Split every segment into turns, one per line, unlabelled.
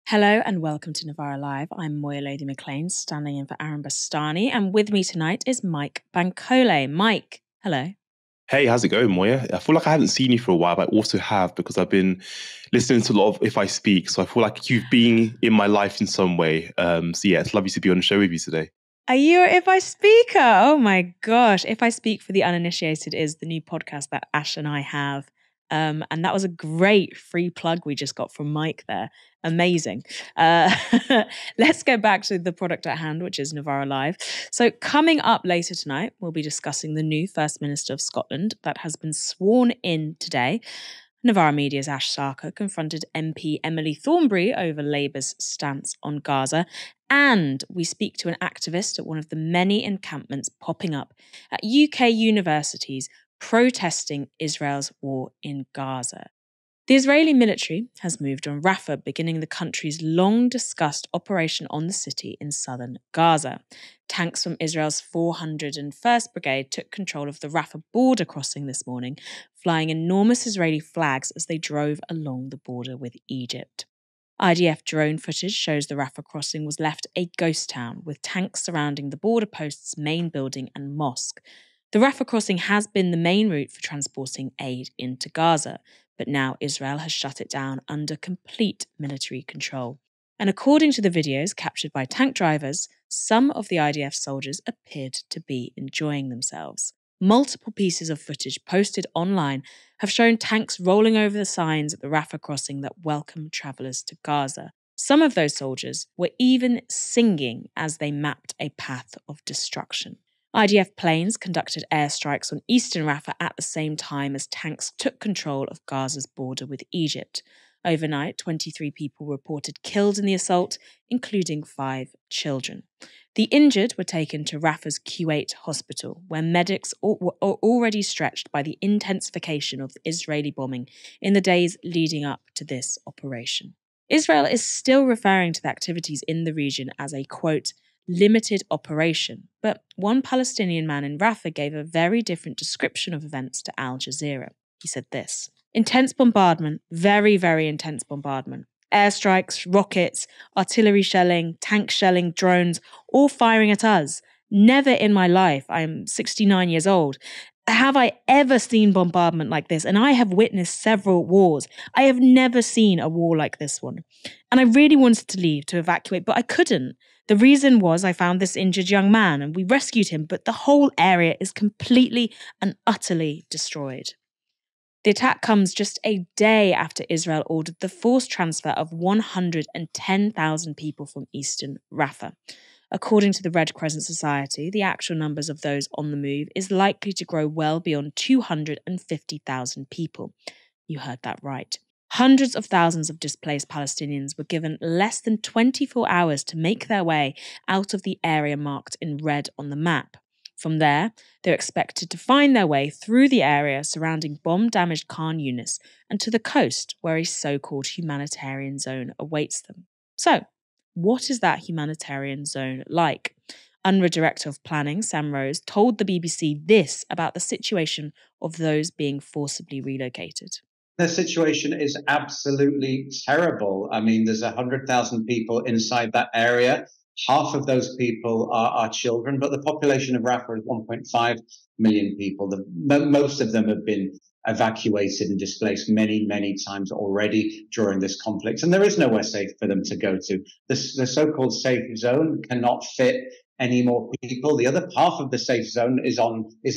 Hello and welcome to Novara Live. I'm Moya Lothian-McLean, standing in for Aaron Bastani, and with me tonight is Mike Bankole. Mike, hello.
Hey, how's it going, Moya? I feel like I haven't seen you for a while, but I also have because I've been listening to a lot of If I Speak. So I feel like you've been in my life in some way. So yeah, it's lovely to be on the show with you today.
Are you an If I Speaker? Oh my gosh. If I Speak for the Uninitiated is the new podcast that Ash and I have. And that was a great free plug we just got from Mike there. Amazing. Let's go back to the product at hand, which is Novara Live. So coming up later tonight, we'll be discussing the new First Minister of Scotland that has been sworn in today. Novara Media's Ash Sarkar confronted MP Emily Thornberry over Labour's stance on Gaza. And we speak to an activist at one of the many encampments popping up at UK universities protesting Israel's war in Gaza. The Israeli military has moved on Rafah, beginning the country's long-discussed operation on the city in southern Gaza. Tanks from Israel's 401st Brigade took control of the Rafah border crossing this morning, flying enormous Israeli flags as they drove along the border with Egypt. IDF drone footage shows the Rafah crossing was left a ghost town, with tanks surrounding the border post's main building and mosque. The Rafah crossing has been the main route for transporting aid into Gaza, but now Israel has shut it down under complete military control. And according to the videos captured by tank drivers, some of the IDF soldiers appeared to be enjoying themselves. Multiple pieces of footage posted online have shown tanks rolling over the signs at the Rafah crossing that welcome travellers to Gaza. Some of those soldiers were even singing as they mapped a path of destruction. IDF planes conducted airstrikes on eastern Rafah at the same time as tanks took control of Gaza's border with Egypt. Overnight, 23 people were reported killed in the assault, including 5 children. The injured were taken to Rafah's Q8 hospital, where medics were already stretched by the intensification of the Israeli bombing in the days leading up to this operation. Israel is still referring to the activities in the region as a, quote, limited operation, but one Palestinian man in Rafah gave a very different description of events to Al Jazeera. He said this: intense bombardment, very, very intense bombardment. Airstrikes, rockets, artillery shelling, tank shelling, drones, all firing at us. Never in my life, I am 69 years old, have I ever seen bombardment like this, and I have witnessed several wars. I have never seen a war like this one. And I really wanted to leave to evacuate, but I couldn't. The reason was I found this injured young man and we rescued him, but the whole area is completely and utterly destroyed. The attack comes just a day after Israel ordered the forced transfer of 110,000 people from eastern Rafah. According to the Red Crescent Society, the actual numbers of those on the move is likely to grow well beyond 250,000 people. You heard that right. Hundreds of thousands of displaced Palestinians were given less than 24 hours to make their way out of the area marked in red on the map. From there, they're expected to find their way through the area surrounding bomb-damaged Khan Yunis and to the coast, where a so-called humanitarian zone awaits them. So, what is that humanitarian zone like? UNRWA Director of Planning, Sam Rose, told the BBC this about the situation of those being forcibly relocated.
The situation is absolutely terrible. I mean, there's 100,000 people inside that area. Half of those people are children, but the population of Rafah is 1.5 million people. Most of them have been evacuated and displaced many, many times already during this conflict. And there is nowhere safe for them to go to. The so-called safe zone cannot fit any more people. The other half of the safe zone is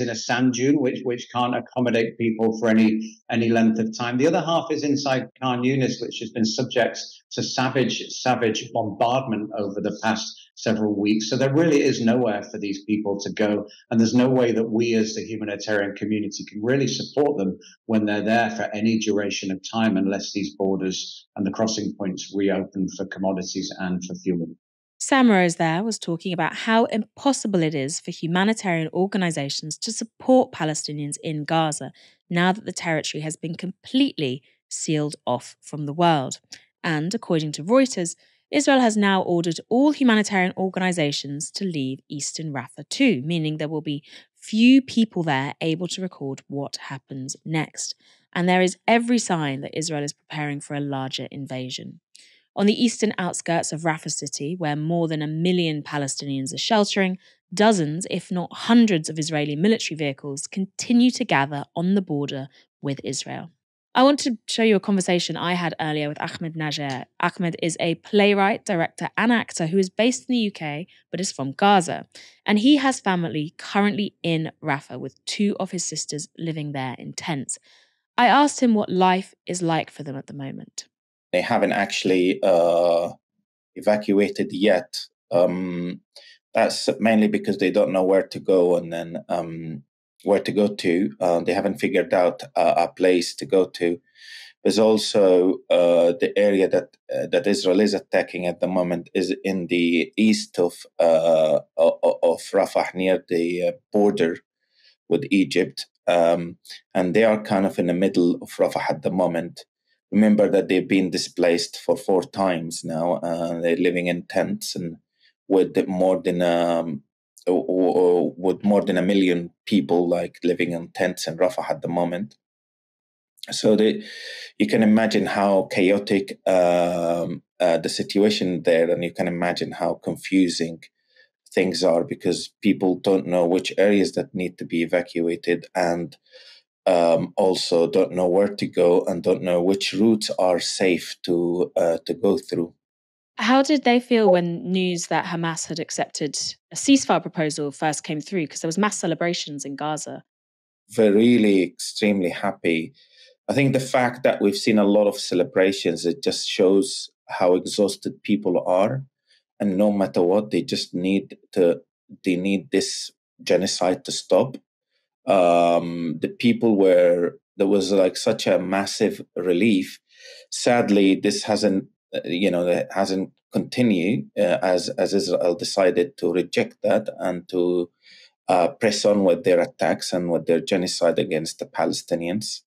in a sand dune, which can't accommodate people for any length of time. The other half is inside Khan Yunis, which has been subject to savage bombardment over the past several weeks. So there really is nowhere for these people to go, and there's no way that we as the humanitarian community can really support them when they're there for any duration of time, unless these borders and the crossing points reopen for commodities and for fuel.
Sam Rose there was talking about how impossible it is for humanitarian organisations to support Palestinians in Gaza now that the territory has been completely sealed off from the world. And according to Reuters, Israel has now ordered all humanitarian organisations to leave eastern Rafah too, meaning there will be few people there able to record what happens next. And there is every sign that Israel is preparing for a larger invasion. On the eastern outskirts of Rafah city, where more than 1 million Palestinians are sheltering, dozens, if not hundreds, of Israeli military vehicles continue to gather on the border with Israel. I want to show you a conversation I had earlier with Ahmed Najer. Ahmed is a playwright, director, and actor who is based in the UK but is from Gaza. And he has family currently in Rafah with 2 of his sisters living there in tents. I asked him what life is like for them at the moment.
They haven't actually evacuated yet. That's mainly because they don't know where to go and then where to go to. They haven't figured out a place to go to. There's also the area that Israel is attacking at the moment is in the east of Rafah, near the border with Egypt, and they are kind of in the middle of Rafah at the moment. Remember that they've been displaced for 4 times now. They're living in tents and with more than 1 million people like living in tents in Rafah at the moment. So you can imagine how chaotic the situation there, and you can imagine how confusing things are because people don't know which areas that need to be evacuated and also don't know where to go and don't know which routes are safe to go through.
How did they feel when news that Hamas had accepted a ceasefire proposal first came through? Because there was mass celebrations in Gaza.
They're really extremely happy. I think the fact that we've seen a lot of celebrations, it just shows how exhausted people are. And no matter what, they just need this genocide to stop. The people there was like such a massive relief. Sadly, this hasn't continued as Israel decided to reject that and to press on with their attacks and with their genocide against the Palestinians.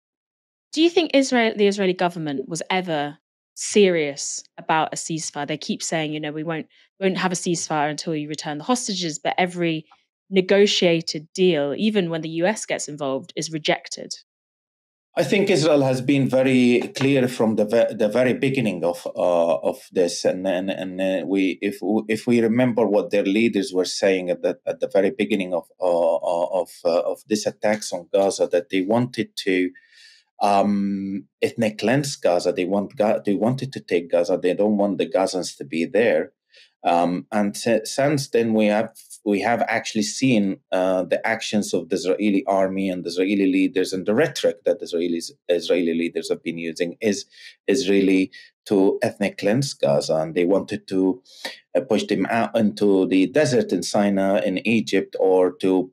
Do you think the Israeli government was ever serious about a ceasefire? They keep saying, we won't have a ceasefire until you return the hostages, but every negotiated deal, even when the US gets involved, is rejected.
I think Israel has been very clear from the very beginning of this, and if we remember what their leaders were saying at the very beginning of this attacks on Gaza, that they wanted to ethnic cleanse Gaza. They wanted to take Gaza. They don't want the Gazans to be there. And since then, we have actually seen the actions of the Israeli army and the Israeli leaders, and the rhetoric that the Israeli leaders have been using is really to ethnic cleanse Gaza, and they wanted to push them out into the desert in Sinai in Egypt, or to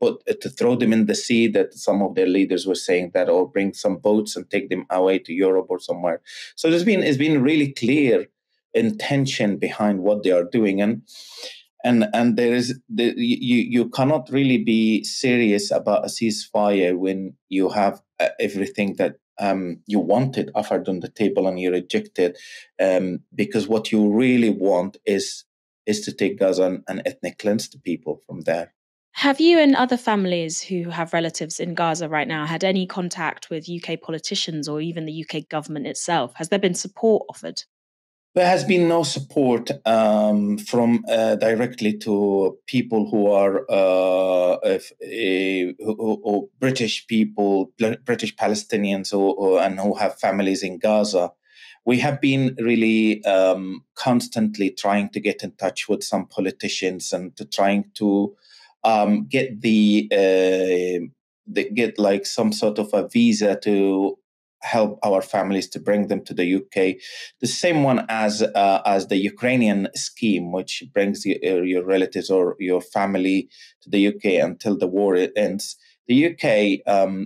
throw them in the sea. That some of their leaders were saying that, or bring some boats and take them away to Europe or somewhere. So it's been really clear intention behind what they are doing, and there is you cannot really be serious about a ceasefire when you have everything that you wanted offered on the table and you rejected, because what you really want is to take Gaza and ethnic cleanse the people from there.
Have you and other families who have relatives in Gaza right now had any contact with UK politicians or even the UK government itself? Has there been support offered?
There has been no support from directly to people who are British people, British Palestinians, and who have families in Gaza. We have been really constantly trying to get in touch with some politicians and trying to get get like some sort of a visa to help our families, to bring them to the UK, the same one as the Ukrainian scheme, which brings your relatives or your family to the UK until the war ends. The UK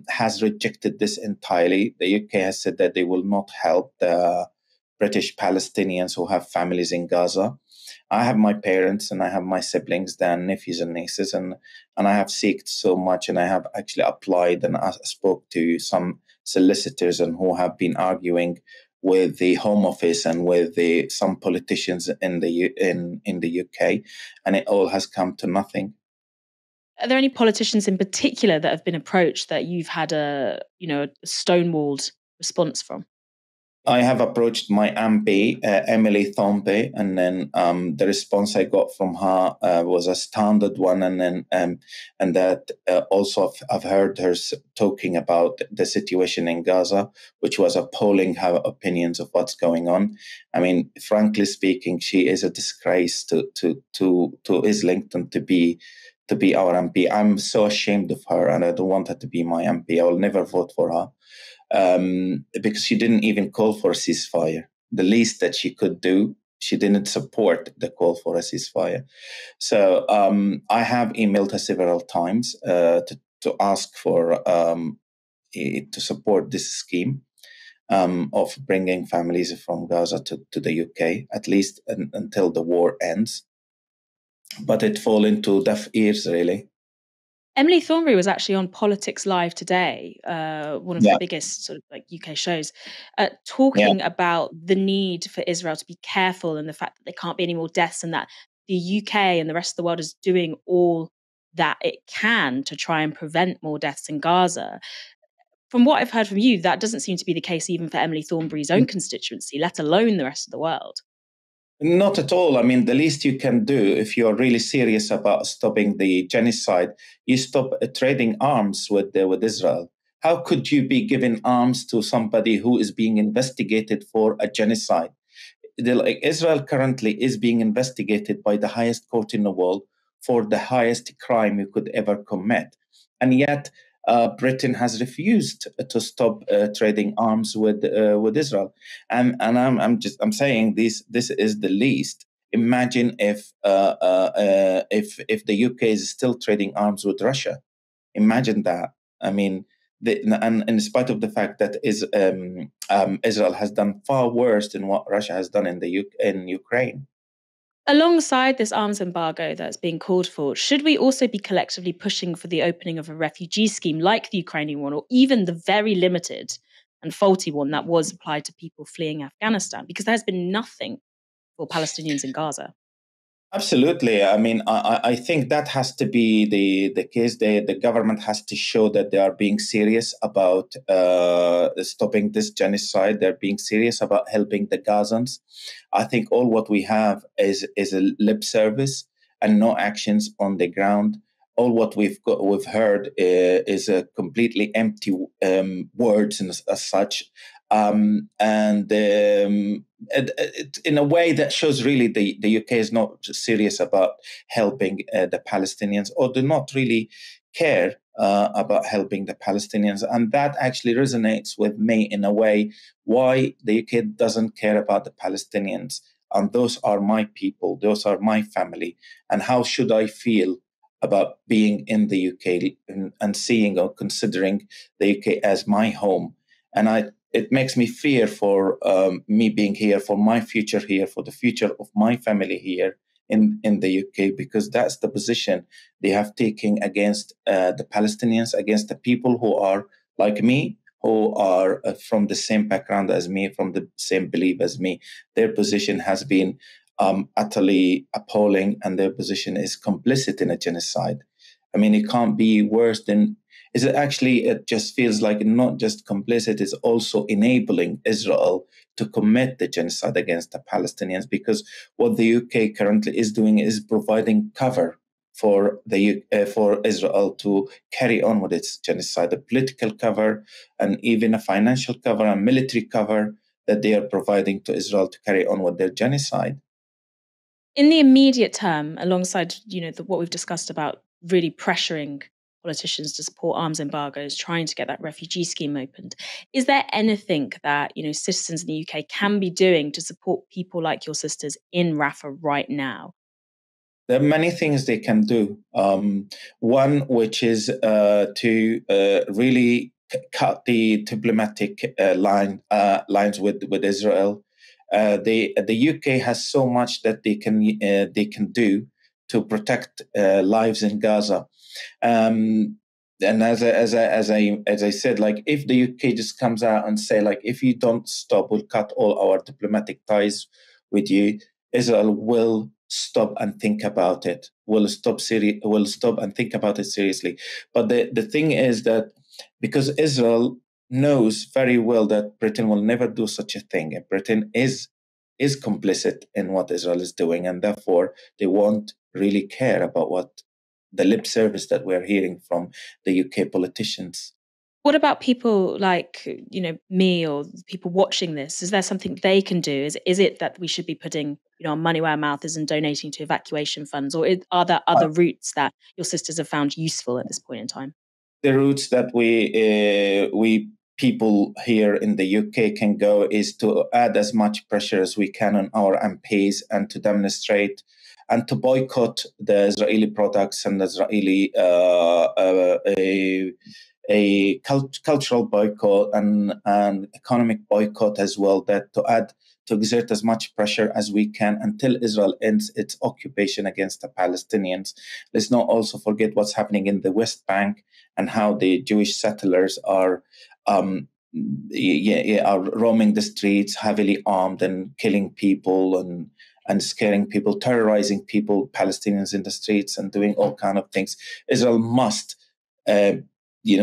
has rejected this entirely. The UK has said that they will not help the British Palestinians who have families in Gaza. I have my parents and I have my siblings, their nephews and nieces, and I have sought so much, and I have actually applied and I spoke to some solicitors and who have been arguing with the Home Office and with some politicians in the UK, and it all has come to nothing.
Are there any politicians in particular that have been approached that you've had a stonewalled response from?
I have approached my MP, Emily Thornberry, and then the response I got from her was a standard one, and then and that also I've heard her talking about the situation in Gaza, which was appalling. Her opinions of what's going on. I mean, frankly speaking, she is a disgrace to Islington to be our MP. I'm so ashamed of her, and I don't want her to be my MP. I will never vote for her. Because she didn't even call for a ceasefire. The least that she could do, she didn't support the call for a ceasefire. So I have emailed her several times to ask for to support this scheme of bringing families from Gaza to the UK, at least until the war ends. But it fell into deaf ears, really.
Emily Thornberry was actually on Politics Live today, one of the biggest sort of like UK shows, talking about the need for Israel to be careful and the fact that there can't be any more deaths, and that the UK and the rest of the world is doing all that it can to try and prevent more deaths in Gaza. From what I've heard from you, that doesn't seem to be the case even for Emily Thornberry's own constituency, let alone the rest of the world.
Not at all. I mean, the least you can do if you're really serious about stopping the genocide, you stop trading arms with Israel. How could you be giving arms to somebody who is being investigated for a genocide? Israel currently is being investigated by the highest court in the world for the highest crime you could ever commit. And yet, Britain has refused to stop trading arms with Israel, and I'm saying this is the least. Imagine if the UK is still trading arms with Russia. Imagine that. I mean, and in spite of the fact that Israel has done far worse than what Russia has done in Ukraine.
Alongside this arms embargo that's being called for, should we also be collectively pushing for the opening of a refugee scheme like the Ukrainian one, or even the very limited and faulty one that was applied to people fleeing Afghanistan? Because there's been nothing for Palestinians in Gaza.
Absolutely. I mean, I think that has to be the case. The government has to show that they are being serious about stopping this genocide. They're being serious about helping the Gazans. I think all what we have is a lip service and no actions on the ground. All what we've heard is a completely empty words and as such. In a way that shows really the UK is not serious about helping the Palestinians, or do not really care about helping the Palestinians. And that actually resonates with me in a way why the UK doesn't care about the Palestinians. And those are my people, those are my family. And how should I feel about being in the UK and seeing or considering the UK as my home? And it makes me fear for me being here, for my future here, for the future of my family here in the UK, because that's the position they have taken against the Palestinians, against the people who are like me, who are from the same background as me, from the same belief as me. Their position has been utterly appalling, and their position is complicit in a genocide. I mean, it can't be worse than... It just feels like not just complicit, it's also enabling Israel to commit the genocide against the Palestinians, because what the UK currently is doing is providing cover for Israel to carry on with its genocide, a political cover and even a financial cover and military cover that they are providing to Israel to carry on with their genocide.
In the immediate term, alongside what we've discussed about really pressuring politicians to support arms embargoes, trying to get that refugee scheme opened, is there anything that citizens in the UK can be doing to support people like your sisters in Rafah right now?
There are many things they can do. One, which is to really cut the diplomatic lines with Israel. The UK has so much that they can do to protect lives in Gaza. And as I said, like, if the UK just comes out and say, like, if you don't stop, we'll cut all our diplomatic ties with you, Israel will stop and think about it. Will stop and think about it seriously. But the thing is that because Israel knows very well that Britain will never do such a thing. And Britain is complicit in what Israel is doing, and therefore they won't really care about what the lip service that we're hearing from the UK politicians.
What about people like, me or people watching this? Is there something they can do? Is it that we should be putting, our money where our mouth is and donating to evacuation funds? Or are there other routes that your sisters have found useful at this point in time?
The routes that we people here in the UK can go is to add as much pressure as we can on our MPs and to demonstrate and to boycott the Israeli products and the Israeli a cultural boycott and economic boycott as well, that to exert as much pressure as we can until Israel ends its occupation against the Palestinians. Let's not also forget what's happening in the West Bank and how the Jewish settlers are roaming the streets heavily armed and killing people and scaring people, terrorizing people, Palestinians in the streets, and doing all kind of things. Israel must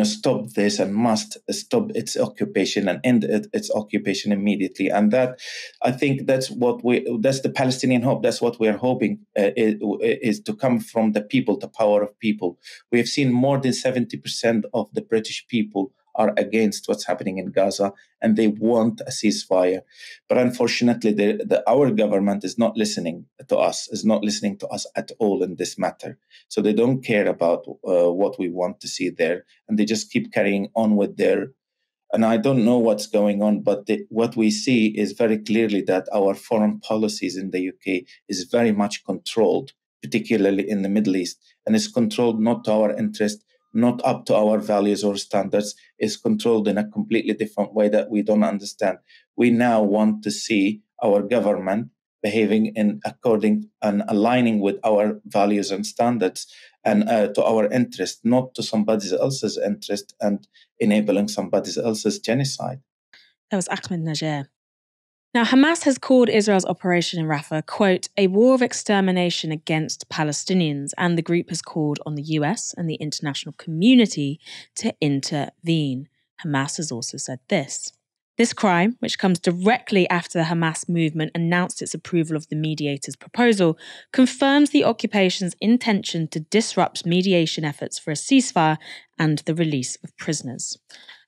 stop this and must stop its occupation and end its occupation immediately. And that, I think that's the Palestinian hope. That's what we're hoping is to come from the people, the power of people. We have seen more than 70% of the British people are against what's happening in Gaza, and they want a ceasefire. But unfortunately, our government is not listening to us, at all in this matter. So they don't care about what we want to see there, and they just keep carrying on with and I don't know what's going on, but what we see is very clearly that our foreign policies in the UK is very much controlled, particularly in the Middle East, and it's controlled not to our interest, not up to our values or standards, is controlled in a completely different way that we don't understand. We now want to see our government behaving in according and aligning with our values and standards and to our interest, not to somebody else's interest and enabling somebody else's genocide.
That was Ahmed Najjar. Now, Hamas has called Israel's operation in Rafah, quote, a war of extermination against Palestinians, and the group has called on the US and the international community to intervene. Hamas has also said this. This crime, which comes directly after the Hamas movement announced its approval of the mediator's proposal, confirms the occupation's intention to disrupt mediation efforts for a ceasefire and the release of prisoners.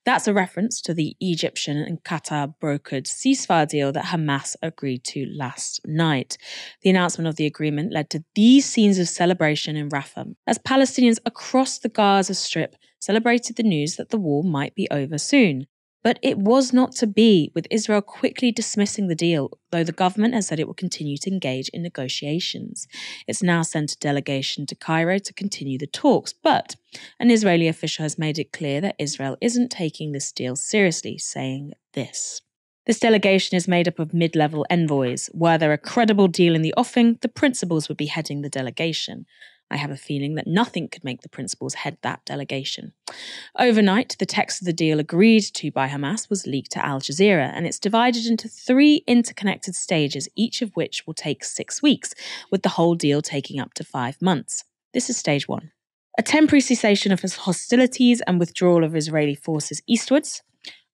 That's a reference to the Egyptian and Qatar-brokered ceasefire deal that Hamas agreed to last night. The announcement of the agreement led to these scenes of celebration in Rafah, as Palestinians across the Gaza Strip celebrated the news that the war might be over soon. But it was not to be, with Israel quickly dismissing the deal, though the government has said it will continue to engage in negotiations. It's now sent a delegation to Cairo to continue the talks, but an Israeli official has made it clear that Israel isn't taking this deal seriously, saying this. This delegation is made up of mid-level envoys. Were there a credible deal in the offing, the principals would be heading the delegation. I have a feeling that nothing could make the principals head that delegation. Overnight, the text of the deal agreed to by Hamas was leaked to Al Jazeera, and it's divided into 3 interconnected stages, each of which will take 6 weeks, with the whole deal taking up to 5 months. This is stage 1. A temporary cessation of hostilities and withdrawal of Israeli forces eastwards,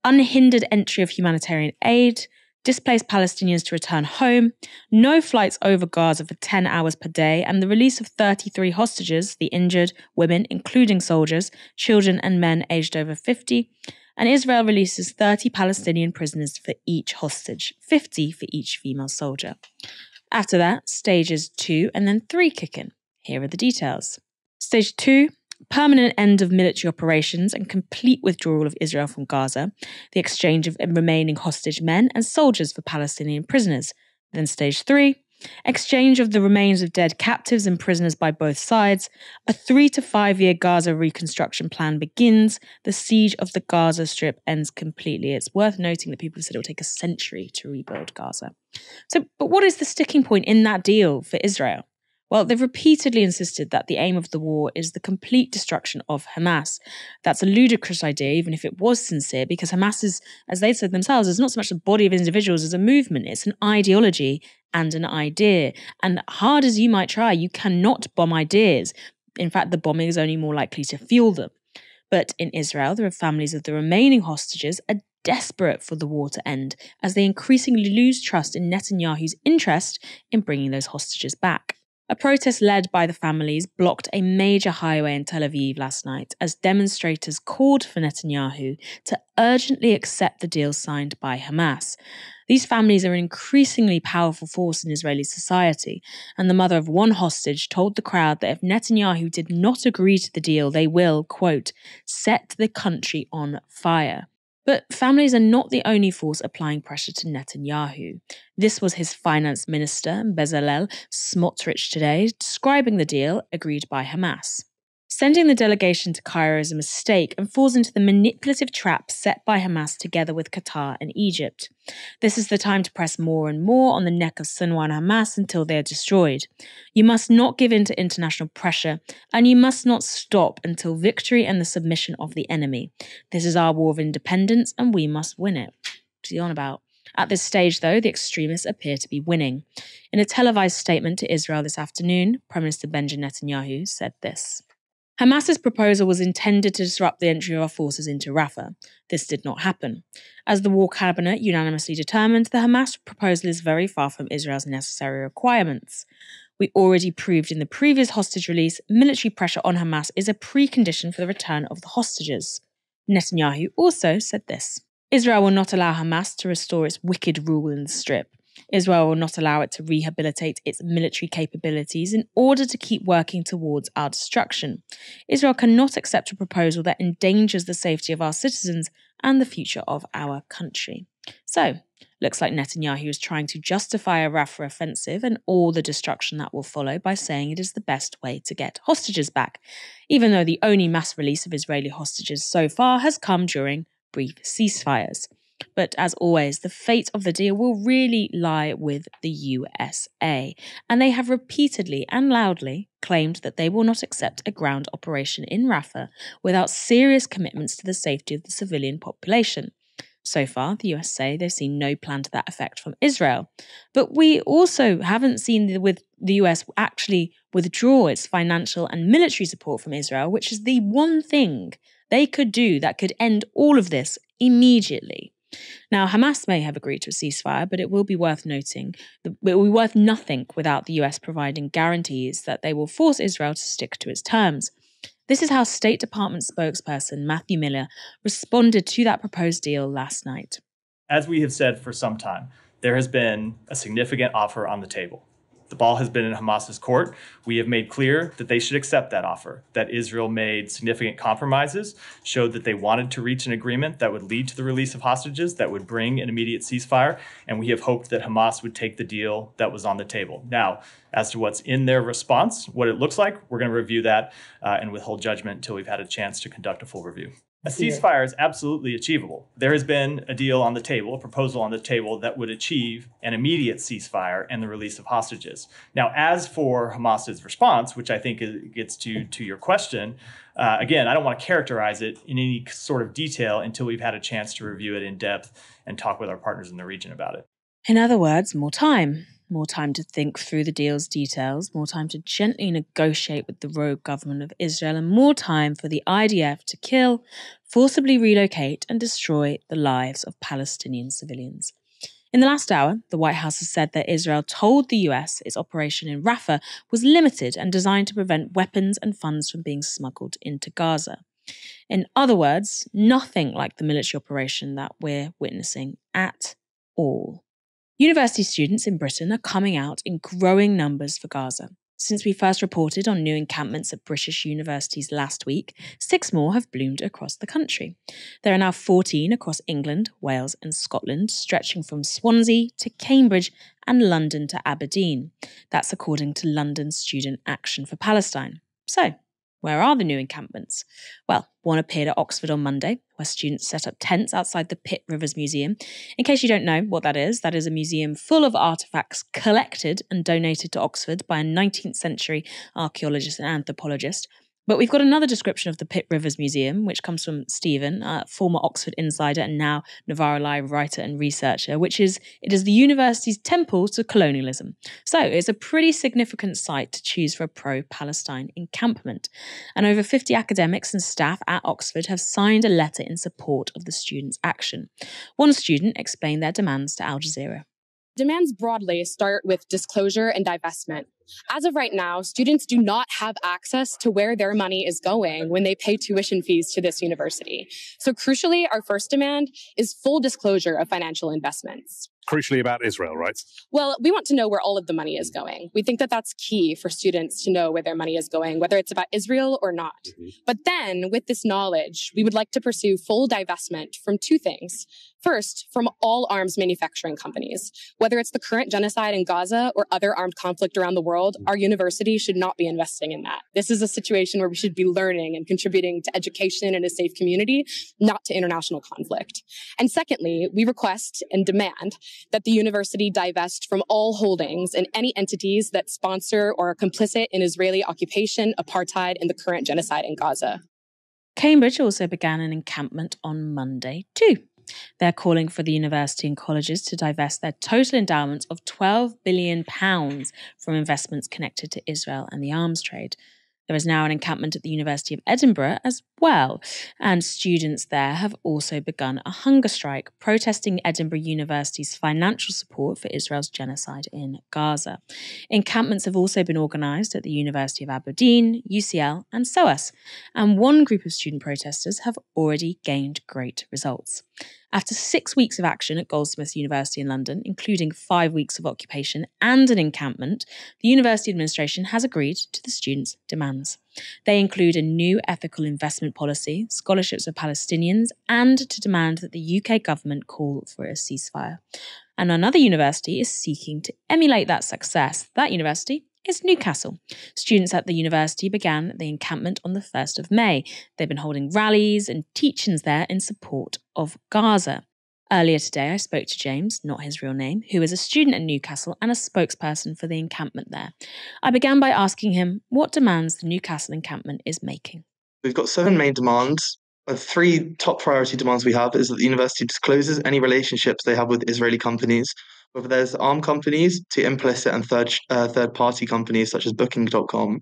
unhindered entry of humanitarian aid, displaced Palestinians to return home, no flights over Gaza for 10 hours per day, and the release of 33 hostages, the injured, women, including soldiers, children and men aged over 50, and Israel releases 30 Palestinian prisoners for each hostage, 50 for each female soldier. After that, stages 2 and then 3 kick in. Here are the details. Stage 2, permanent end of military operations and complete withdrawal of Israel from Gaza, the exchange of remaining hostage men and soldiers for Palestinian prisoners. Then stage 3, exchange of the remains of dead captives and prisoners by both sides. A 3 to 5 year Gaza reconstruction plan begins. The siege of the Gaza Strip ends completely. It's worth noting that people have said it will take a century to rebuild Gaza. But what is the sticking point in that deal for Israel? Well, they've repeatedly insisted that the aim of the war is the complete destruction of Hamas. That's a ludicrous idea, even if it was sincere, because Hamas is, as they said themselves, is not so much a body of individuals as a movement. It's an ideology and an idea. And hard as you might try, you cannot bomb ideas. In fact, the bombing is only more likely to fuel them. But in Israel, the families of the remaining hostages are desperate for the war to end as they increasingly lose trust in Netanyahu's interest in bringing those hostages back. A protest led by the families blocked a major highway in Tel Aviv last night as demonstrators called for Netanyahu to urgently accept the deal signed by Hamas. These families are an increasingly powerful force in Israeli society, and the mother of one hostage told the crowd that if Netanyahu did not agree to the deal, they will, quote, set the country on fire. But families are not the only force applying pressure to Netanyahu. This was his finance minister, Bezalel Smotrich, today, describing the deal agreed by Hamas. Sending the delegation to Cairo is a mistake and falls into the manipulative trap set by Hamas together with Qatar and Egypt. This is the time to press more and more on the neck of Sinwar and Hamas until they are destroyed. You must not give in to international pressure, and you must not stop until victory and the submission of the enemy. This is our war of independence, and we must win it. What's he on about? At this stage, though, the extremists appear to be winning. In a televised statement to Israel this afternoon, Prime Minister Benjamin Netanyahu said this. Hamas's proposal was intended to disrupt the entry of our forces into Rafah. This did not happen. As the War Cabinet unanimously determined, the Hamas proposal is very far from Israel's necessary requirements. We already proved in the previous hostage release, military pressure on Hamas is a precondition for the return of the hostages. Netanyahu also said this. Israel will not allow Hamas to restore its wicked rule in the Strip. Israel will not allow it to rehabilitate its military capabilities in order to keep working towards our destruction. Israel cannot accept a proposal that endangers the safety of our citizens and the future of our country. So, looks like Netanyahu is trying to justify a Rafah offensive and all the destruction that will follow by saying it is the best way to get hostages back, even though the only mass release of Israeli hostages so far has come during brief ceasefires. But as always, the fate of the deal will really lie with the USA, and they have repeatedly and loudly claimed that they will not accept a ground operation in Rafah without serious commitments to the safety of the civilian population. So far, the US say they've seen no plan to that effect from Israel. But we also haven't seen the US actually withdraw its financial and military support from Israel, which is the one thing they could do that could end all of this immediately. Now, Hamas may have agreed to a ceasefire, but it will be worth noting that it will be worth nothing without the US providing guarantees that they will force Israel to stick to its terms. This is how State Department spokesperson Matthew Miller responded to that proposed deal last night.
As we have said for some time, there has been a significant offer on the table. The ball has been in Hamas's court. We have made clear that they should accept that offer, that Israel made significant compromises, showed that they wanted to reach an agreement that would lead to the release of hostages, that would bring an immediate ceasefire, and we have hoped that Hamas would take the deal that was on the table. Now, as to what's in their response, what it looks like, we're going to review that and withhold judgment until we've had a chance to conduct a full review. A ceasefire is absolutely achievable. There has been a deal on the table, a proposal on the table that would achieve an immediate ceasefire and the release of hostages. Now, as for Hamas's response, which I think gets to your question, again, I don't want to characterize it in any sort of detail until we've had a chance to review it in depth and talk with our partners in the region about it.
In other words, more time to think through the deal's details, more time to gently negotiate with the rogue government of Israel, and more time for the IDF to kill, forcibly relocate, and destroy the lives of Palestinian civilians. In the last hour, the White House has said that Israel told the US its operation in Rafah was limited and designed to prevent weapons and funds from being smuggled into Gaza. In other words, nothing like the military operation that we're witnessing at all. University students in Britain are coming out in growing numbers for Gaza. Since we first reported on new encampments at British universities last week, 6 more have bloomed across the country. There are now 14 across England, Wales and Scotland, stretching from Swansea to Cambridge and London to Aberdeen. That's according to London Student Action for Palestine. So, where are the new encampments? Well, one appeared at Oxford on Monday, where students set up tents outside the Pitt Rivers Museum. In case you don't know what that is a museum full of artefacts collected and donated to Oxford by a 19th century archaeologist and anthropologist. But we've got another description of the Pitt Rivers Museum, which comes from Stephen, a former Oxford insider and now Novara Live writer and researcher, it is the university's temple to colonialism. So it's a pretty significant site to choose for a pro-Palestine encampment. And over 50 academics and staff at Oxford have signed a letter in support of the students' action. One student explained their demands to Al Jazeera.
Demands broadly start with disclosure and divestment. As of right now, students do not have access to where their money is going when they pay tuition fees to this university. So crucially, our first demand is full disclosure of financial investments.
Crucially about Israel, right?
Well, we want to know where all of the money is going. We think that that's key for students to know where their money is going, whether it's about Israel or not. But then, with this knowledge, we would like to pursue full divestment from two things. First, from all arms manufacturing companies. Whether it's the current genocide in Gaza or other armed conflict around the world, our university should not be investing in that. This is a situation where we should be learning and contributing to education in a safe community, not to international conflict. And secondly, we request and demand that the university divest from all holdings in any entities that sponsor or are complicit in Israeli occupation, apartheid, and the current genocide in Gaza.
Cambridge also began an encampment on Monday too. They're calling for the university and colleges to divest their total endowments of £12 billion from investments connected to Israel and the arms trade. There is now an encampment at the University of Edinburgh as well, and students there have also begun a hunger strike protesting Edinburgh University's financial support for Israel's genocide in Gaza. Encampments have also been organised at the University of Aberdeen, UCL and SOAS, and one group of student protesters have already gained great results. After 6 weeks of action at Goldsmiths University in London, including 5 weeks of occupation and an encampment, the university administration has agreed to the students' demands. They include a new ethical investment policy, scholarships for Palestinians, and to demand that the UK government call for a ceasefire. And another university is seeking to emulate that success. That university is Newcastle. Students at the university began the encampment on the 1st of May. They've been holding rallies and teach-ins there in support of Gaza. Earlier today, I spoke to James, not his real name, who is a student at Newcastle and a spokesperson for the encampment there. I began by asking him what demands the Newcastle encampment is making.
We've got 7 main demands. 3 top priority demands we have is that the university discloses any relationships they have with Israeli companies, whether there's armed companies to implicit and third-party companies such as Booking.com.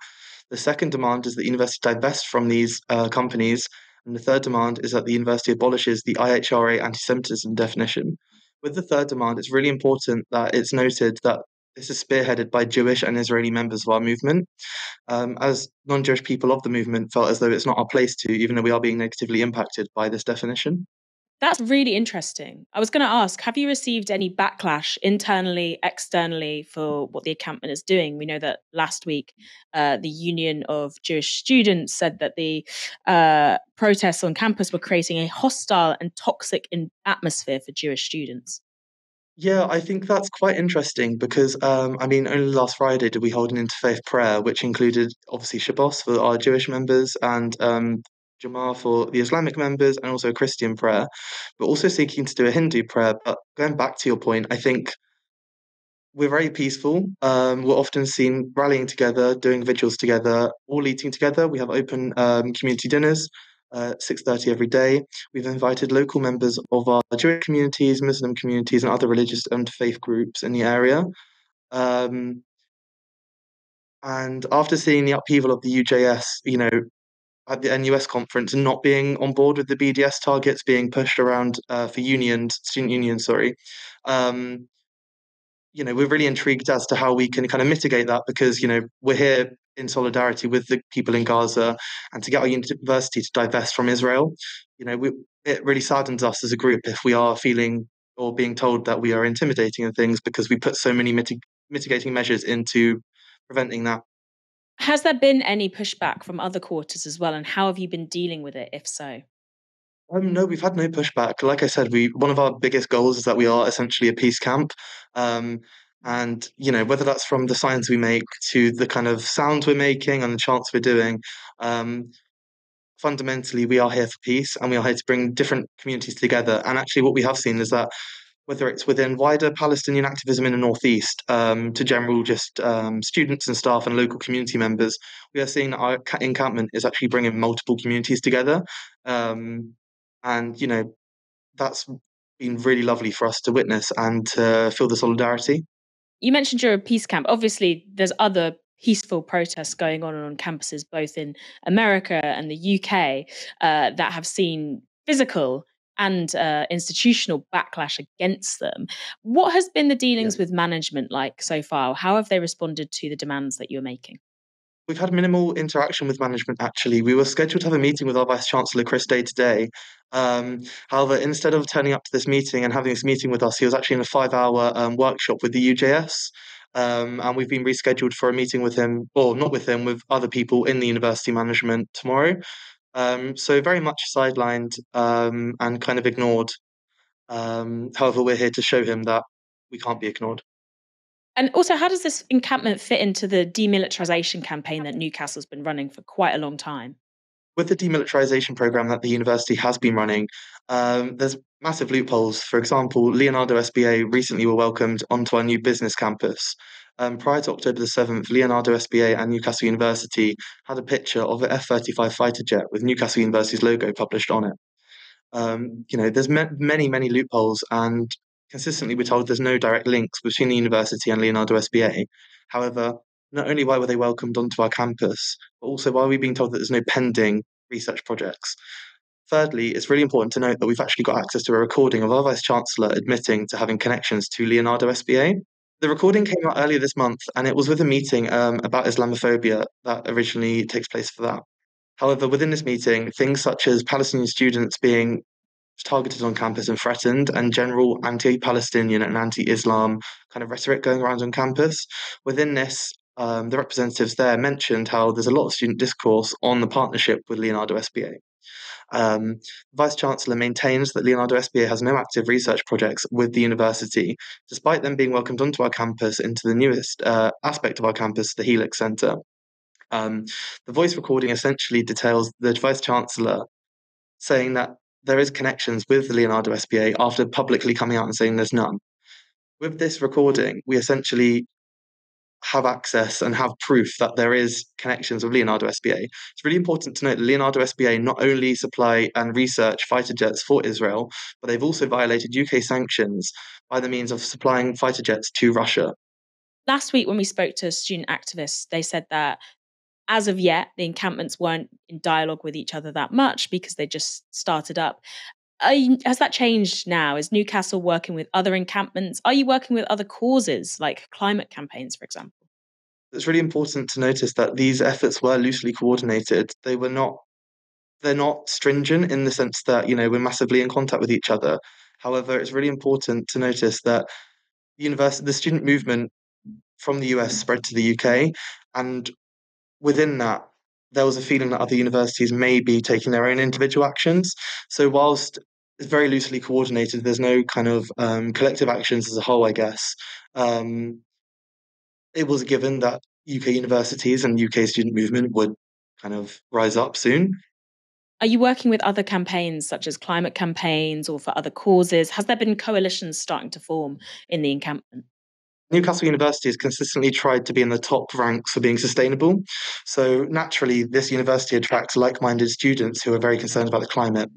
The second demand is that the university divest from these companies. And the third demand is that the university abolishes the IHRA anti-Semitism definition. With the third demand, it's really important that it's noted that this is spearheaded by Jewish and Israeli members of our movement, as non-Jewish people of the movement felt as though it's not our place to, even though we are being negatively impacted by this definition.
That's really interesting. I was going to ask, have you received any backlash internally, externally for what the encampment is doing? We know that last week, the Union of Jewish Students said that the protests on campus were creating a hostile and toxic atmosphere for Jewish students.
Yeah, I think that's quite interesting because, only last Friday did we hold an interfaith prayer, which included obviously Shabbos for our Jewish members and Jama'ah for the Islamic members and also a Christian prayer. We're also seeking to do a Hindu prayer. But going back to your point, I think we're very peaceful. We're often seen rallying together, doing vigils together, all eating together. We have open community dinners. 6:30 every day. We've invited local members of our Jewish communities, Muslim communities, and other religious and faith groups in the area. And after seeing the upheaval of the UJS, at the NUS conference, and not being on board with the BDS targets being pushed around for student unions, we're really intrigued as to how we can kind of mitigate that because, we're here in solidarity with the people in Gaza and to get our university to divest from Israel. It really saddens us as a group if we are feeling or being told that we are intimidating and things because we put so many mitigating measures into preventing that.
Has there been any pushback from other quarters as well, and how have you been dealing with it, if so?
No, we've had no pushback. Like I said, one of our biggest goals is that we are essentially a peace camp. And, whether that's from the signs we make to the kind of sound we're making and the chants we're doing, fundamentally, we are here for peace and we are here to bring different communities together. And actually what we have seen is that whether it's within wider Palestinian activism in the Northeast, to general just students and staff and local community members, we are seeing that our encampment is actually bringing multiple communities together. And, that's been really lovely for us to witness and to feel the solidarity.
You mentioned you're a peace camp. Obviously, there's other peaceful protests going on campuses, both in America and the UK, that have seen physical and institutional backlash against them. What has been the dealings with management like so far? How have they responded to the demands that you're making?
We've had minimal interaction with management, actually. We were scheduled to have a meeting with our Vice-Chancellor, Chris Day, today. However, instead of turning up to this meeting and having this meeting with us, he was actually in a 5-hour workshop with the UJS. And we've been rescheduled for a meeting with him, or not with him, with other people in the university management tomorrow. So very much sidelined and kind of ignored. However, we're here to show him that we can't be ignored.
And also, how does this encampment fit into the demilitarisation campaign that Newcastle's been running for quite a long time?
With the demilitarisation programme that the university has been running, there's massive loopholes. For example, Leonardo SBA recently were welcomed onto our new business campus. Prior to October the 7th, Leonardo SBA and Newcastle University had a picture of an F-35 fighter jet with Newcastle University's logo published on it. There's many loopholes, and consistently we're told there's no direct links between the university and Leonardo SBA. However, not only why were they welcomed onto our campus, but also why are we being told that there's no pending research projects? Thirdly, it's really important to note that we've actually got access to a recording of our Vice-Chancellor admitting to having connections to Leonardo SBA. The recording came out earlier this month, and it was with a meeting about Islamophobia that originally takes place for that. However, within this meeting, things such as Palestinian students being targeted on campus and threatened, and general anti-Palestinian and anti-Islam kind of rhetoric going around on campus. Within this, the representatives there mentioned how there's a lot of student discourse on the partnership with Leonardo SBA. The Vice-Chancellor maintains that Leonardo SBA has no active research projects with the university, despite them being welcomed onto our campus into the newest aspect of our campus, the Helix Centre. The voice recording essentially details the Vice-Chancellor saying that there is connections with the Leonardo SBA after publicly coming out and saying there's none. With this recording, we essentially have access and have proof that there is connections with Leonardo SBA. It's really important to note that Leonardo SBA not only supply and research fighter jets for Israel, but they've also violated UK sanctions by the means of supplying fighter jets to Russia.
Last week when we spoke to student activists, they said that as of yet, the encampments weren't in dialogue with each other that much because they just started up. Has that changed now? Is Newcastle working with other encampments? Are you working with other causes, like climate campaigns, for example?
It's really important to notice that these efforts were loosely coordinated. They're not stringent in the sense that, we're massively in contact with each other. However, it's really important to notice that the student movement from the US spread to the UK, and within that, there was a feeling that other universities may be taking their own individual actions. So whilst it's very loosely coordinated, there's no kind of collective actions as a whole, I guess. It was given that UK universities and UK student movement would kind of rise up soon.
Are you working with other campaigns, such as climate campaigns or for other causes? Has there been coalitions starting to form in the encampment?
Newcastle University has consistently tried to be in the top ranks for being sustainable. So naturally, this university attracts like-minded students who are very concerned about the climate.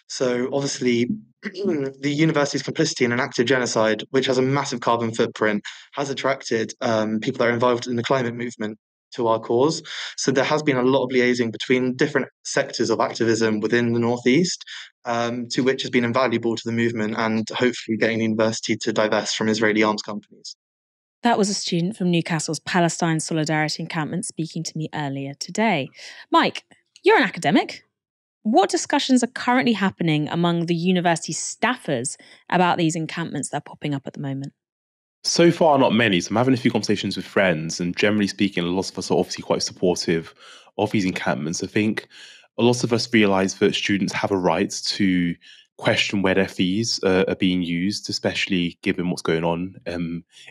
So obviously, the university's complicity in an active genocide, which has a massive carbon footprint, has attracted people that are involved in the climate movement to our cause. So there has been a lot of liaising between different sectors of activism within the Northeast, to which has been invaluable to the movement and hopefully getting the university to divest from Israeli arms companies.
That was a student from Newcastle's Palestine Solidarity Encampment speaking to me earlier today. Mike, you're an academic. What discussions are currently happening among the university staffers about these encampments that are popping up at the moment?
So far, not many. So I'm having a few conversations with friends, and generally speaking, a lot of us are obviously quite supportive of these encampments. I think a lot of us realise that students have a right to question where their fees are being used, especially given what's going on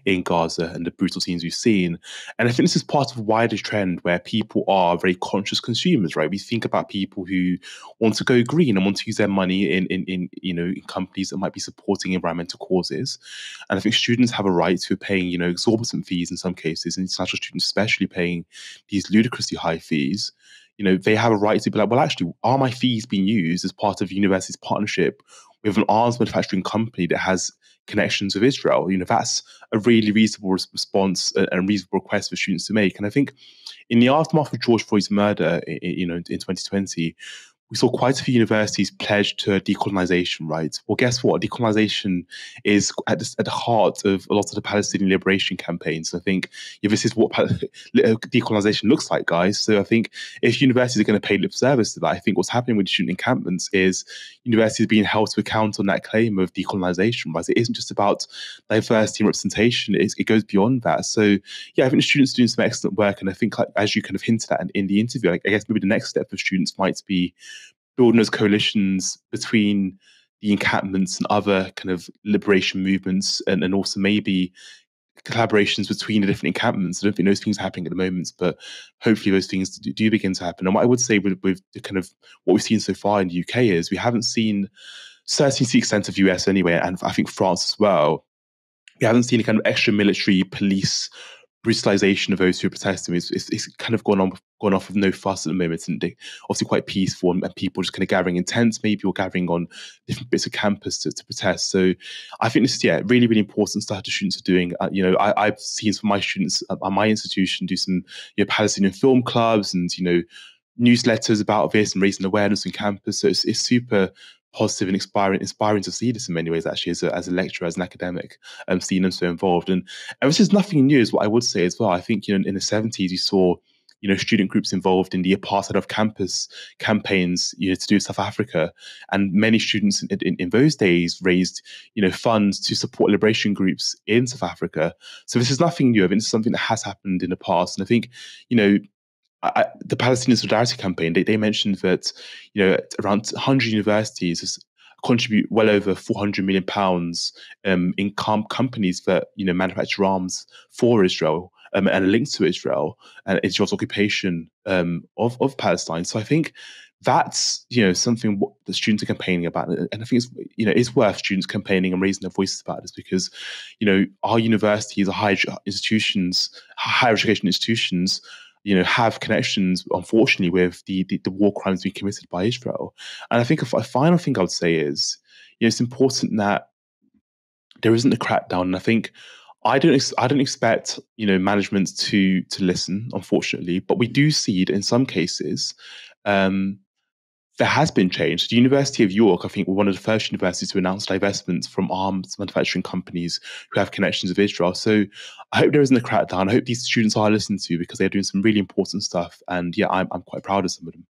in Gaza and the brutal scenes we've seen. And I think this is part of a wider trend where people are very conscious consumers, right? We think about people who want to go green and want to use their money in companies that might be supporting environmental causes. And I think students have a right to paying, exorbitant fees in some cases, and international students especially paying these ludicrously high fees. They have a right to be like, well, actually, are my fees being used as part of university's partnership with an arms manufacturing company that has connections with Israel? That's a really reasonable response and reasonable request for students to make. And I think in the aftermath of George Floyd's murder, in 2020, we saw quite a few universities pledge to decolonization, right? Well, guess what? Decolonization is at the heart of a lot of the Palestinian liberation campaigns. I think this is what decolonization looks like, guys. So I think if universities are going to pay lip service to that, I think what's happening with student encampments is universities being held to account on that claim of decolonization, right? It isn't just about diversity and representation. It goes beyond that. So yeah, I think the students are doing some excellent work. And I think, as you kind of hinted at in the interview, I guess maybe the next step for students might be building those coalitions between the encampments and other kind of liberation movements, and also maybe collaborations between the different encampments. I don't think those things are happening at the moment, but hopefully those things do begin to happen. And what I would say with the kind of what we've seen so far in the UK is we haven't seen, certainly to the extent of US anyway, and I think France as well, we haven't seen a kind of extra military police brutalization of those who are protesting. It's kind of gone off with no fuss at the moment, and obviously quite peaceful, and people just kind of gathering in tents maybe, or gathering on different bits of campus to protest. So I think this is really, really important stuff the students are doing. I've seen some of my students at my institution do some Palestinian film clubs and newsletters about this and raising awareness on campus. So it's super positive and inspiring to see this in many ways, actually, as a lecturer, as an academic, seeing them so involved. And this is nothing new, is what I would say as well. I think in the 70s you saw student groups involved in the apartheid of campus campaigns to do with South Africa, and many students in those days raised funds to support liberation groups in South Africa. So this is nothing new. I think it's something that has happened in the past, and I think the Palestinian Solidarity Campaign, they mentioned that around 100 universities contribute well over £400 million in companies that manufacture arms for Israel and are linked to Israel and Israel's occupation of Palestine. So I think that's something the students are campaigning about, and I think it's worth students campaigning and raising their voices about this, because our universities, our higher education institutions have connections, unfortunately, with the war crimes being committed by Israel. And I think a final thing I would say is, it's important that there isn't a crackdown. And I think I don't expect management to listen, unfortunately, but we do see that in some cases there has been change. The University of York, I think, were one of the first universities to announce divestments from arms manufacturing companies who have connections with Israel. So I hope there isn't a crackdown. I hope these students are listened to, because they're doing some really important stuff. And yeah, I'm quite proud of some of them.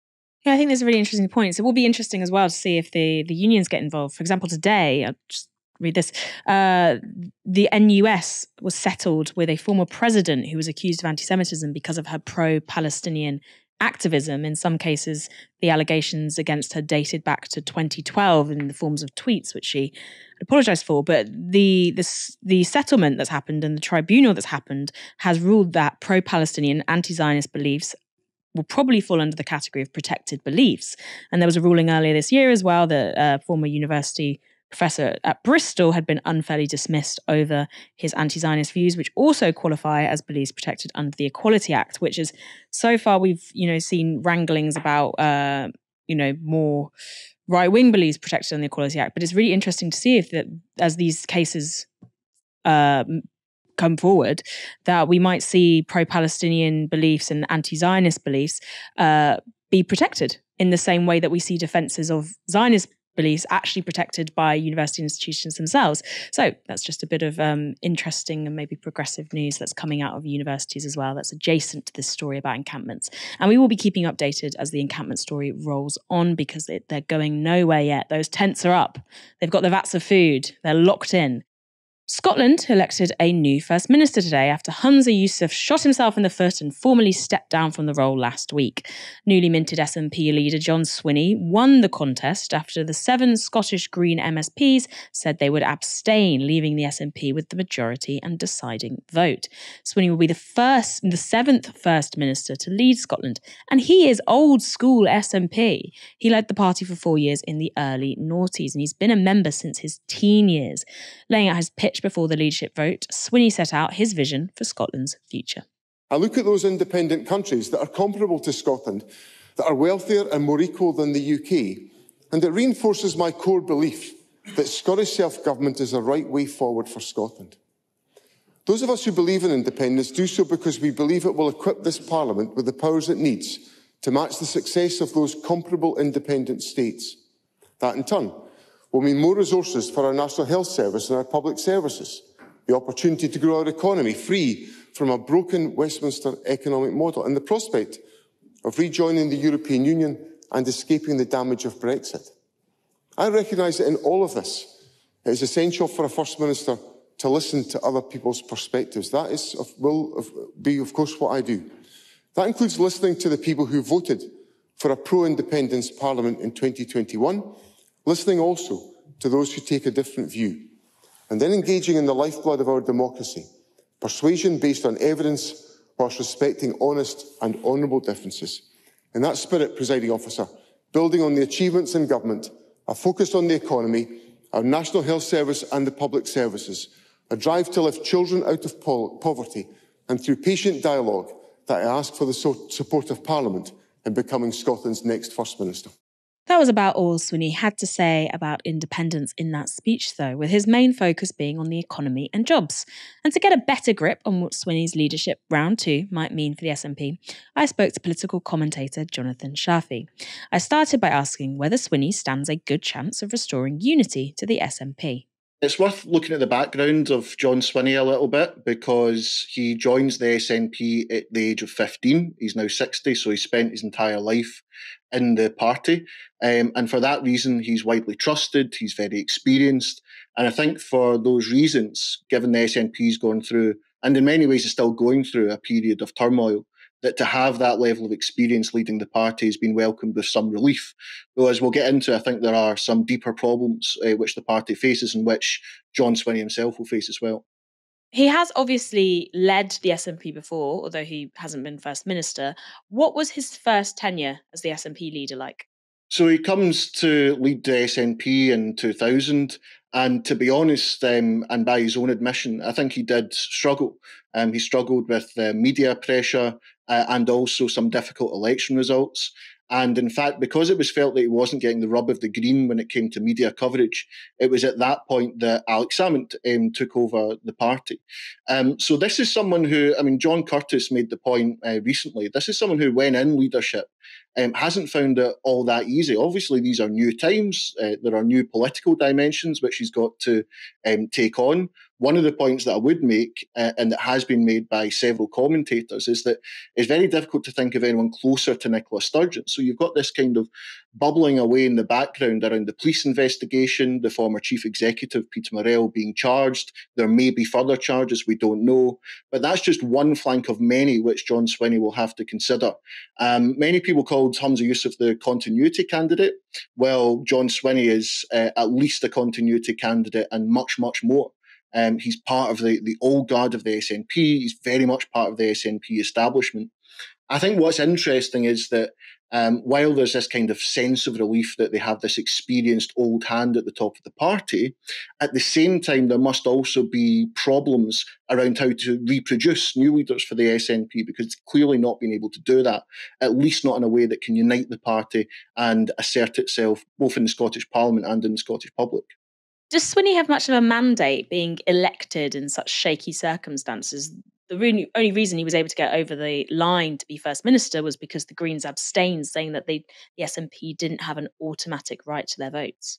Yeah, I think there's a really interesting point. So it will be interesting as well to see if the unions get involved. For example, today, I'll just read this. The NUS was settled with a former president who was accused of anti-Semitism because of her pro-Palestinian activism. In some cases, the allegations against her dated back to 2012 in the forms of tweets, which she apologized for. But the settlement that's happened and the tribunal that's happened has ruled that pro-Palestinian anti-Zionist beliefs will probably fall under the category of protected beliefs. And there was a ruling earlier this year as well that a former university professor at Bristol had been unfairly dismissed over his anti-Zionist views, which also qualify as beliefs protected under the Equality Act, which is, so far we've seen wranglings about more right-wing beliefs protected under the Equality Act. But it's really interesting to see if that, as these cases come forward, that we might see pro-Palestinian beliefs and anti-Zionist beliefs be protected in the same way that we see defenses of Zionist beliefs actually protected by university institutions themselves. So that's just a bit of interesting and maybe progressive news that's coming out of universities as well, that's adjacent to this story about encampments. And we will be keeping updated as the encampment story rolls on, because they're going nowhere yet. Those tents are up. They've got the vats of food. They're locked in. Scotland elected a new First Minister today after Humza Yousaf shot himself in the foot and formally stepped down from the role last week. Newly minted SNP leader John Swinney won the contest after the 7 Scottish Green MSPs said they would abstain, leaving the SNP with the majority and deciding vote. Swinney will be the 7th First Minister to lead Scotland, and he is old school SNP. He led the party for 4 years in the early noughties, and he's been a member since his teen years. Laying out his pitch before the leadership vote, Swinney set out his vision for Scotland's future.
I look at those independent countries that are comparable to Scotland, that are wealthier and more equal than the UK, and it reinforces my core belief that Scottish self-government is the right way forward for Scotland. Those of us who believe in independence do so because we believe it will equip this Parliament with the powers it needs to match the success of those comparable independent states. That, in turn, will mean more resources for our National Health Service and our public services, the opportunity to grow our economy free from a broken Westminster economic model, and the prospect of rejoining the European Union and escaping the damage of Brexit. I recognise that in all of this, it is essential for a First Minister to listen to other people's perspectives. That will be, of course, what I do. That includes listening to the people who voted for a pro-independence Parliament in 2021, listening also to those who take a different view, and then engaging in the lifeblood of our democracy, persuasion based on evidence whilst respecting honest and honourable differences. In that spirit, Presiding Officer, building on the achievements in government, a focus on the economy, our National Health Service and the public services, a drive to lift children out of poverty, and through patient dialogue that I ask for the support of Parliament in becoming Scotland's next First Minister.
That was about all Swinney had to say about independence in that speech, though, with his main focus being on the economy and jobs. And to get a better grip on what Swinney's leadership round 2 might mean for the SNP, I spoke to political commentator Jonathan Shafi. I started by asking whether Swinney stands a good chance of restoring unity to the SNP.
It's worth looking at the background of John Swinney a little bit, because he joins the SNP at the age of 15. He's now 60, so he spent his entire life in the party. And for that reason, he's widely trusted, he's very experienced. And I think for those reasons, given the SNP's gone through, and in many ways is still going through, a period of turmoil, that to have that level of experience leading the party has been welcomed with some relief. Though, as we'll get into, I think there are some deeper problems which the party faces, and which John Swinney himself will face as well.
He has obviously led the SNP before, although he hasn't been First Minister. What was his first tenure as the SNP leader like?
So he comes to lead the SNP in 2000, and to be honest, and by his own admission, I think he did struggle. He struggled with media pressure and also some difficult election results. And in fact, because it was felt that he wasn't getting the rub of the green when it came to media coverage, it was at that point that Alex Salmond took over the party. So this is someone who, John Curtis made the point recently, this is someone who, when in leadership, hasn't found it all that easy. Obviously, these are new times. There are new political dimensions which he's got to take on. One of the points that I would make, and that has been made by several commentators, is that it's very difficult to think of anyone closer to Nicola Sturgeon. So you've got this kind of bubbling away in the background around the police investigation, the former chief executive, Peter Morrell, being charged. There may be further charges, we don't know. But that's just one flank of many which John Swinney will have to consider. Many people called Humza Yousaf the continuity candidate. Well, John Swinney is at least a continuity candidate, and much, much more. He's part of the old guard of the SNP. He's very much part of the SNP establishment. I think what's interesting is that while there's this kind of sense of relief that they have this experienced old hand at the top of the party, at the same time, there must also be problems around how to reproduce new leaders for the SNP, because it's clearly not been able to do that, at least not in a way that can unite the party and assert itself both in the Scottish Parliament and in the Scottish public.
Does Swinney have much of a mandate being elected in such shaky circumstances? The only reason he was able to get over the line to be First Minister was because the Greens abstained, saying that the SNP didn't have an automatic right to their votes.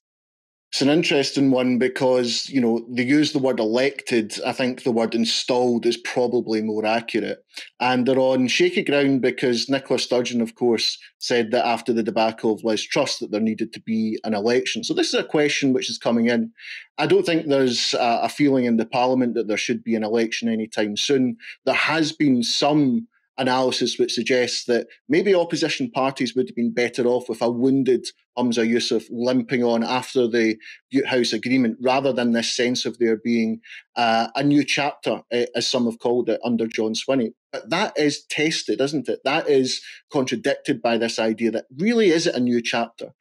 It's an interesting one because, they use the word elected. I think the word installed is probably more accurate. And they're on shaky ground because Nicola Sturgeon, of course, said that after the debacle of Liz Truss that there needed to be an election. So this is a question which is coming in. I don't think there's a feeling in the Parliament that there should be an election anytime soon. There has been some analysis which suggests that maybe opposition parties would have been better off with a wounded Humza Yousaf limping on after the Butte House agreement, rather than this sense of there being a new chapter, as some have called it, under John Swinney. But that is tested, isn't it? That is contradicted by this idea that really is it a new chapter?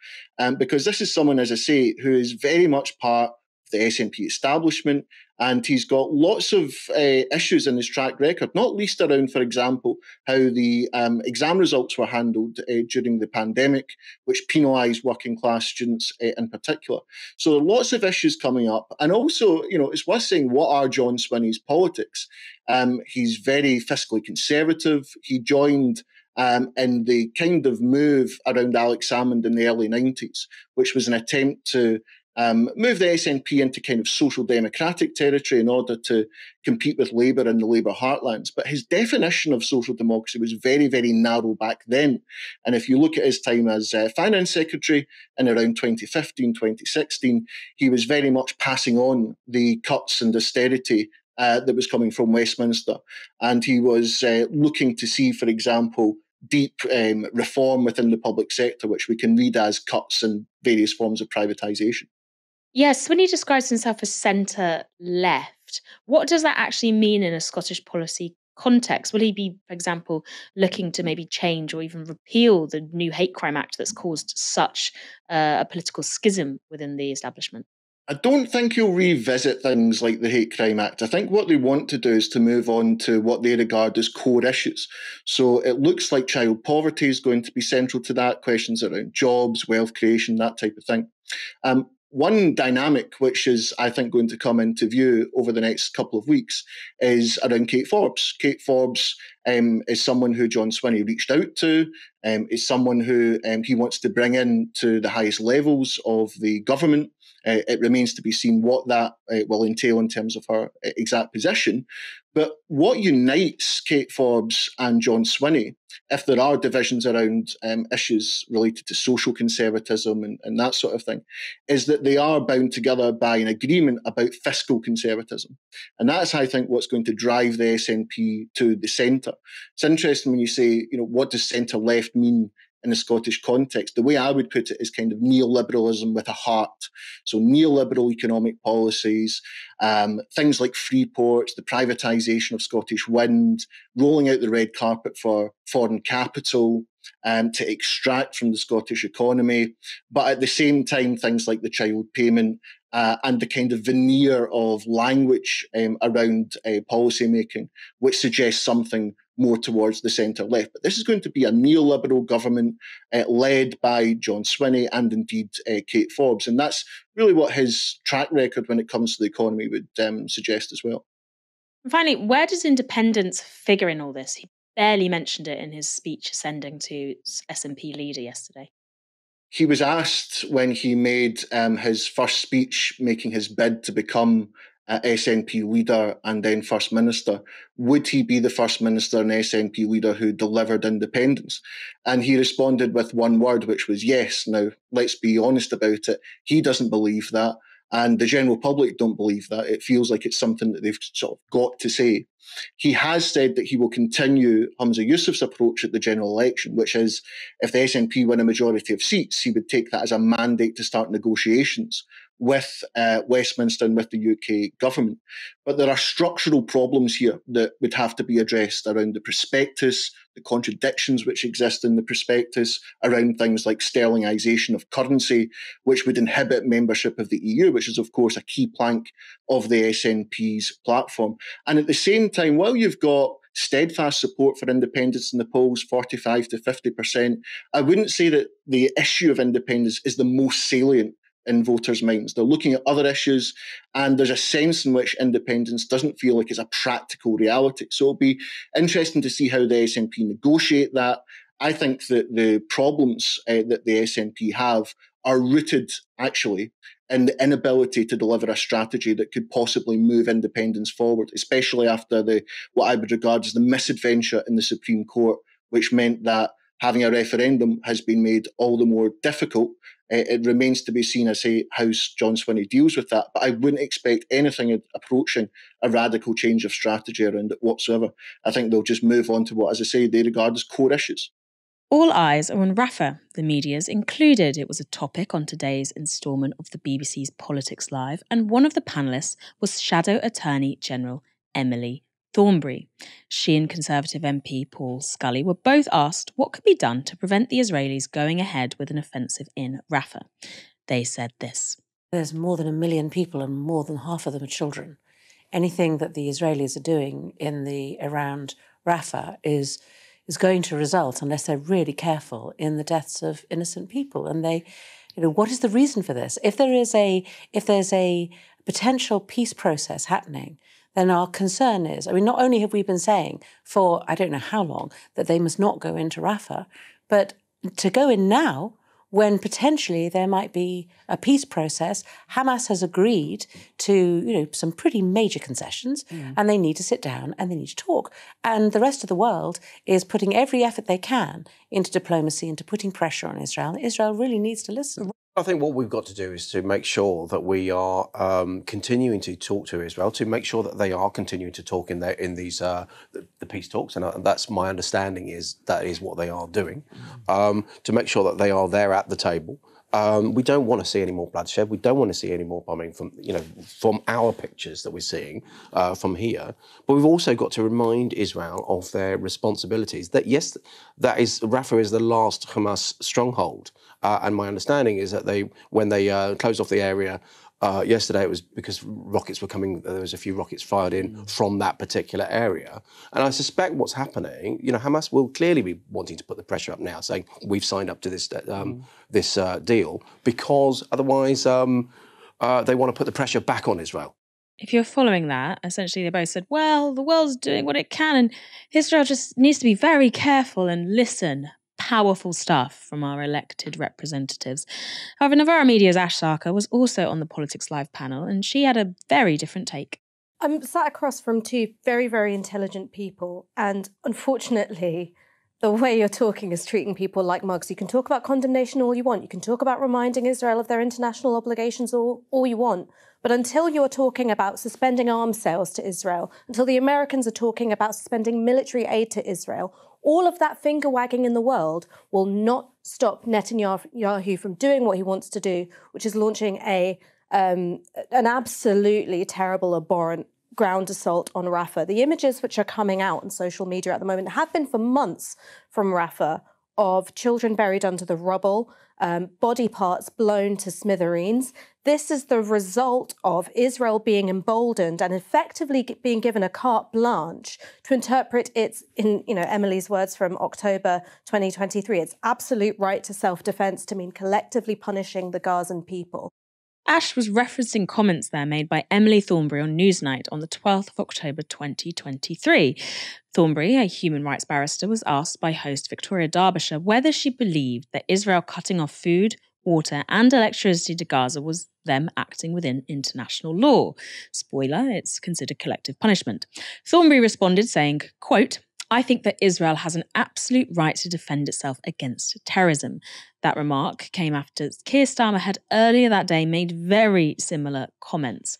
Because this is someone, as I say, who is very much part of the SNP establishment, and he's got lots of issues in his track record, not least around, for example, how the exam results were handled during the pandemic, which penalised working class students in particular. So there are lots of issues coming up. And also, it's worth saying, what are John Swinney's politics? He's very fiscally conservative. He joined in the kind of move around Alex Salmond in the early 90s, which was an attempt to move the SNP into kind of social democratic territory in order to compete with Labour in the Labour heartlands. But his definition of social democracy was very, very narrow back then. And if you look at his time as Finance Secretary in around 2015, 2016, he was very much passing on the cuts and austerity that was coming from Westminster. And he was looking to see, for example, deep reform within the public sector, which we can read as cuts and various forms of privatisation.
Yes, when he describes himself as centre-left, what does that actually mean in a Scottish policy context? Will he be, for example, looking to maybe change or even repeal the new Hate Crime Act that's caused such a political schism within the establishment?
I don't think he'll revisit things like the Hate Crime Act. I think what they want to do is to move on to what they regard as core issues. So it looks like child poverty is going to be central to that, questions around jobs, wealth creation, that type of thing. One dynamic which is, I think, going to come into view over the next couple of weeks is around Kate Forbes. Kate Forbes is someone who John Swinney reached out to, is someone who he wants to bring in to the highest levels of the government. It remains to be seen what that will entail in terms of her exact position. But what unites Kate Forbes and John Swinney, if there are divisions around issues related to social conservatism and that sort of thing, is that they are bound together by an agreement about fiscal conservatism. And that's, I think, what's going to drive the SNP to the centre. It's interesting when you say, what does centre-left mean in the Scottish context? The way I would put it is kind of neoliberalism with a heart. So neoliberal economic policies, things like free ports, the privatisation of Scottish wind, rolling out the red carpet for foreign capital to extract from the Scottish economy. But at the same time, things like the child payment and the kind of veneer of language around policy making, which suggests something more towards the centre-left. But this is going to be a neoliberal government led by John Swinney and indeed Kate Forbes. And that's really what his track record when it comes to the economy would suggest as well.
And finally, where does independence figure in all this? He barely mentioned it in his speech ascending to SNP leader yesterday.
He was asked when he made his first speech, making his bid to become SNP leader and then First Minister, would he be the First Minister and SNP leader who delivered independence? And he responded with one word, which was yes. Now, let's be honest about it. He doesn't believe that. And the general public don't believe that. It feels like it's something that they've sort of got to say. He has said that he will continue Humza Yousaf's approach at the general election, which is if the SNP win a majority of seats, he would take that as a mandate to start negotiations with Westminster and with the UK government. But there are structural problems here that would have to be addressed around the prospectus, the contradictions which exist in the prospectus, around things like sterlingisation of currency, which would inhibit membership of the EU, which is, of course, a key plank of the SNP's platform. And at the same time, while you've got steadfast support for independence in the polls, 45 to 50%, I wouldn't say that the issue of independence is the most salient in voters' minds. They're looking at other issues, and there's a sense in which independence doesn't feel like it's a practical reality. So it'll be interesting to see how the SNP negotiate that. I think that the problems that the SNP have are rooted, actually, and the inability to deliver a strategy that could possibly move independence forward, especially after what I would regard as the misadventure in the Supreme Court, which meant that having a referendum has been made all the more difficult. It remains to be seen, I say, how John Swinney deals with that. But I wouldn't expect anything approaching a radical change of strategy around it whatsoever. I think they'll just move on to what, as I say, they regard as core issues.
All eyes are on Rafah. The media's included. It was a topic on today's instalment of the BBC's Politics Live, and one of the panellists was Shadow Attorney General Emily Thornberry. She and Conservative MP Paul Scully were both asked what could be done to prevent the Israelis going ahead with an offensive in Rafah. They said this.
There's more than 1 million people and more than half of them are children. Anything that the Israelis are doing around Rafah is going to result, unless they're really careful, in the deaths of innocent people. And what is the reason for this? If there's a potential peace process happening, then our concern is, not only have we been saying for I don't know how long that they must not go into Rafah, but to go in now, when potentially there might be a peace process, Hamas has agreed to, some pretty major concessions, and they need to sit down and they need to talk. And the rest of the world is putting every effort they can into diplomacy, into putting pressure on Israel. Israel really needs to listen.
I think what we've got to do is to make sure that we are continuing to talk to Israel, to make sure that they are continuing to talk in these the peace talks, and that's my understanding is that is what they are doing, to make sure that they are there at the table. We don't want to see any more bloodshed. We don't want to see any more bombing from our pictures that we're seeing from here. But we've also got to remind Israel of their responsibilities. That yes, Rafah is the last Hamas stronghold. And my understanding is that when they closed off the area yesterday, it was because rockets were coming. There was a few rockets fired in from that particular area. And I suspect what's happening, Hamas will clearly be wanting to put the pressure up now, saying we've signed up to this deal, because otherwise they want to put the pressure back on Israel.
If you're following that, essentially they both said, well, the world's doing what it can and Israel just needs to be very careful and listen. Powerful stuff from our elected representatives. However, Novara Media's Ash Sarkar was also on the Politics Live panel, and she had a very different take.
I'm sat across from two very, very intelligent people, and unfortunately, the way you're talking is treating people like mugs. You can talk about condemnation all you want. You can talk about reminding Israel of their international obligations all you want. But until you're talking about suspending arms sales to Israel, until the Americans are talking about suspending military aid to Israel, all of that finger wagging in the world will not stop Netanyahu from doing what he wants to do, which is launching an absolutely terrible, abhorrent ground assault on Rafah. The images which are coming out on social media at the moment have been for months from Rafah of children buried under the rubble, body parts blown to smithereens. This is the result of Israel being emboldened and effectively being given a carte blanche to interpret its, in Emily's words from October 2023, its absolute right to self-defense to mean collectively punishing the Gazan people.
Ash was referencing comments there made by Emily Thornberry on Newsnight on the 12th of October 2023. Thornberry, a human rights barrister, was asked by host Victoria Derbyshire whether she believed that Israel cutting off food, water and electricity to Gaza was them acting within international law. Spoiler, it's considered collective punishment. Thornberry responded saying, quote, I think that Israel has an absolute right to defend itself against terrorism. That remark came after Keir Starmer had earlier that day made very similar comments.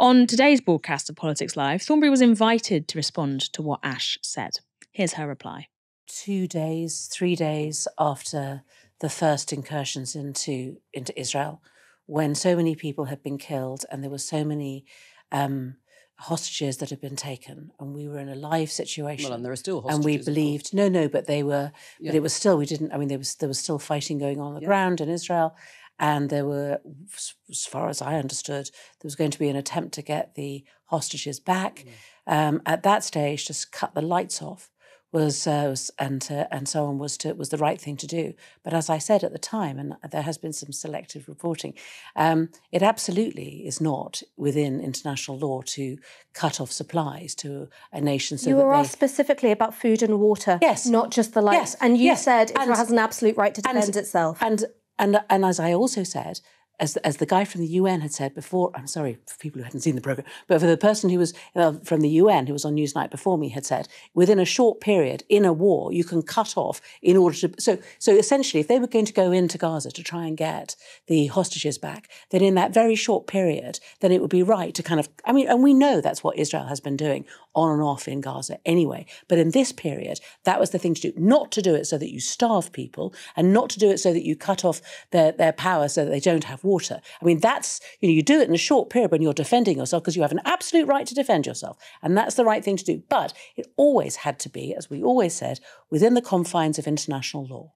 On today's broadcast of Politics Live, Thornberry was invited to respond to what Ash said. Here's her reply.
2 days, 3 days after the first incursions into Israel, when so many people had been killed and there were so many hostages that had been taken, and we were in a live situation.
Well, and there are still hostages.
And we believed, but they were, but it was still, there was still fighting going on the ground in Israel. And there were, as far as I understood, there was going to be an attempt to get the hostages back. At that stage, just cut the lights off and so on was the right thing to do. But as I said at the time, and there has been some selective reporting, it absolutely is not within international law to cut off supplies to a nation. So
you were asked specifically about food and water,
yes,
not just the lights.
Yes,
and you said Israel has an absolute right to defend itself.
And as I also said, as the guy from the UN had said before, I'm sorry for people who hadn't seen the programme, but for the person who was from the UN who was on Newsnight before me had said, within a short period in a war, you can cut off in order to... So essentially, if they were going to go into Gaza to try and get the hostages back, then in that very short period, then it would be right to kind of... I mean, and we know that's what Israel has been doing on and off in Gaza anyway. But in this period, that was the thing to do. Not to do it so that you starve people and not to do it so that you cut off their power so that they don't have water. I mean, that's, you do it in a short period when you're defending yourself because you have an absolute right to defend yourself. And that's the right thing to do. But it always had to be, as we always said, within the confines of international law.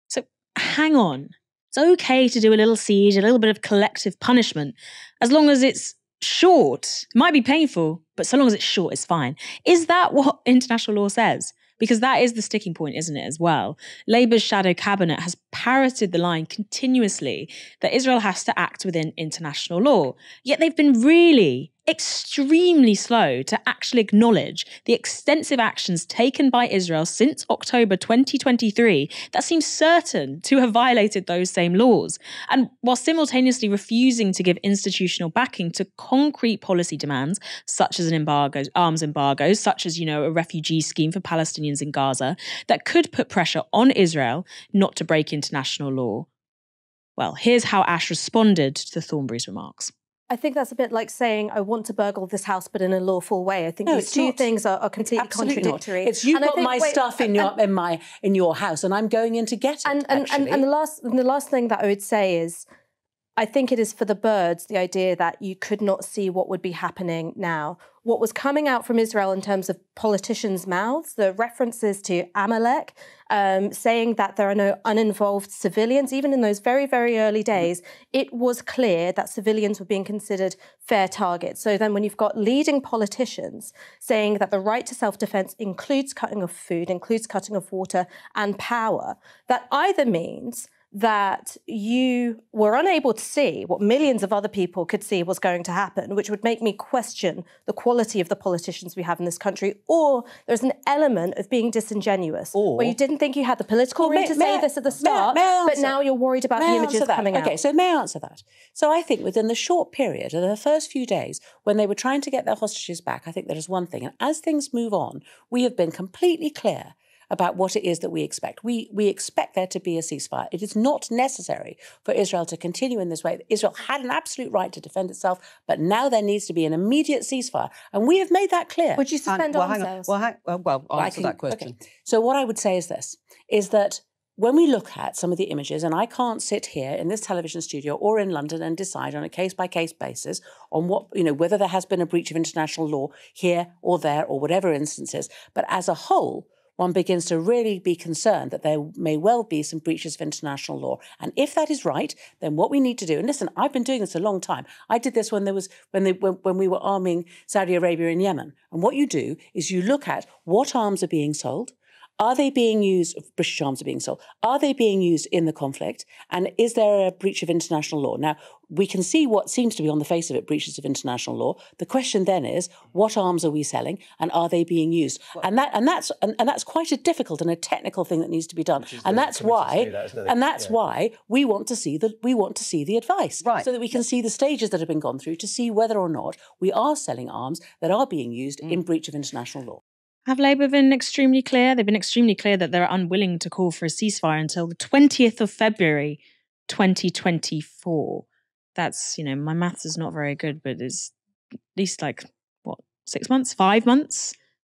So hang on. It's okay to do a little siege, a little bit of collective punishment, as long as it's short. It might be painful, but so long as it's short, it's fine. Is that what international law says? Because that is the sticking point, isn't it, as well? Labour's shadow cabinet has parroted the line continuously that Israel has to act within international law. Yet they've been really extremely slow to actually acknowledge the extensive actions taken by Israel since October 2023 that seem certain to have violated those same laws. And while simultaneously refusing to give institutional backing to concrete policy demands, such as an embargo, arms embargoes, such as, a refugee scheme for Palestinians in Gaza, that could put pressure on Israel not to break international law. Well, here's how Ash responded to Thornberry's remarks.
I think that's a bit like saying, I want to burgle this house, but in a lawful way. I think these two things are completely contradictory.
It's you've got my stuff in your house, and I'm going in to get it.
And the last thing that I would say is, I think it is for the birds, the idea that you could not see what would be happening now. What was coming out from Israel in terms of politicians' mouths, the references to Amalek, saying that there are no uninvolved civilians, even in those very, very early days, it was clear that civilians were being considered fair targets. So then when you've got leading politicians saying that the right to self-defense includes cutting of food, includes cutting of water and power, that either means that you were unable to see what millions of other people could see was going to happen, which would make me question the quality of the politicians we have in this country, or there's an element of being disingenuous, where you didn't think you had the political room to say this at the start, but now you're worried about the images coming out.
Okay, so may I answer that? So I think within the short period of the first few days, when they were trying to get their hostages back, I think that is one thing. And as things move on, we have been completely clear about what it is that we expect. We expect there to be a ceasefire. It is not necessary for Israel to continue in this way. Israel had an absolute right to defend itself, but now there needs to be an immediate ceasefire. And we have made that clear.
Would you suspend arms sales?
Well, answer that question.
Okay. So what I would say is this, is that when we look at some of the images, and I can't sit here in this television studio or in London and decide on a case-by-case basis on what, whether there has been a breach of international law here or there or whatever instances, but as a whole, one begins to really be concerned that there may well be some breaches of international law. And if that is right, then what we need to do, and listen, I've been doing this a long time. I did this when we were arming Saudi Arabia in Yemen. And what you do is you look at what arms are being sold. Are they being used, British arms are being sold, are they being used in the conflict? And is there a breach of international law? Now, we can see what seems to be on the face of it, breaches of international law. The question then is, what arms are we selling and are they being used? And that's quite a difficult and a technical thing that needs to be done. And that's why we want to see the advice.
Right.
So that we can see the stages that have been gone through to see whether or not we are selling arms that are being used in breach of international law.
Have Labour been extremely clear? They've been extremely clear that they're unwilling to call for a ceasefire until the 20th of February, 2024. That's, my maths is not very good, but it's at least 6 months, 5 months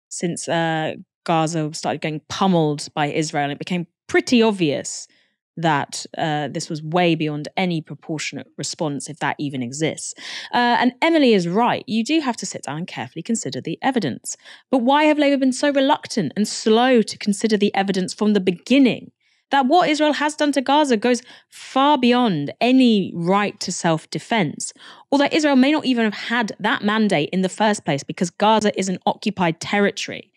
since Gaza started getting pummeled by Israel. It became pretty obvious that this was way beyond any proportionate response, if that even exists. And Emily is right. You do have to sit down and carefully consider the evidence. But why have Labour been so reluctant and slow to consider the evidence from the beginning? That what Israel has done to Gaza goes far beyond any right to self-defense. Although Israel may not even have had that mandate in the first place because Gaza is an occupied territory.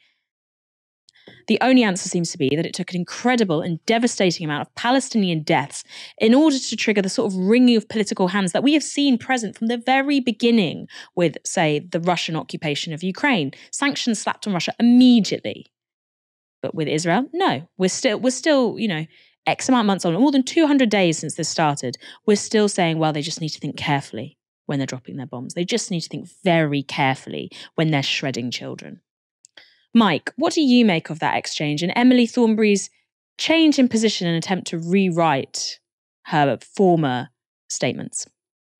The only answer seems to be that it took an incredible and devastating amount of Palestinian deaths in order to trigger the sort of wringing of political hands that we have seen present from the very beginning with, say, the Russian occupation of Ukraine. Sanctions slapped on Russia immediately. But with Israel, no. We're still, X amount of months on, more than 200 days since this started, we're still saying, well, they just need to think carefully when they're dropping their bombs. They just need to think very carefully when they're shredding children. Mike, what do you make of that exchange and Emily Thornberry's change in position and attempt to rewrite her former statements?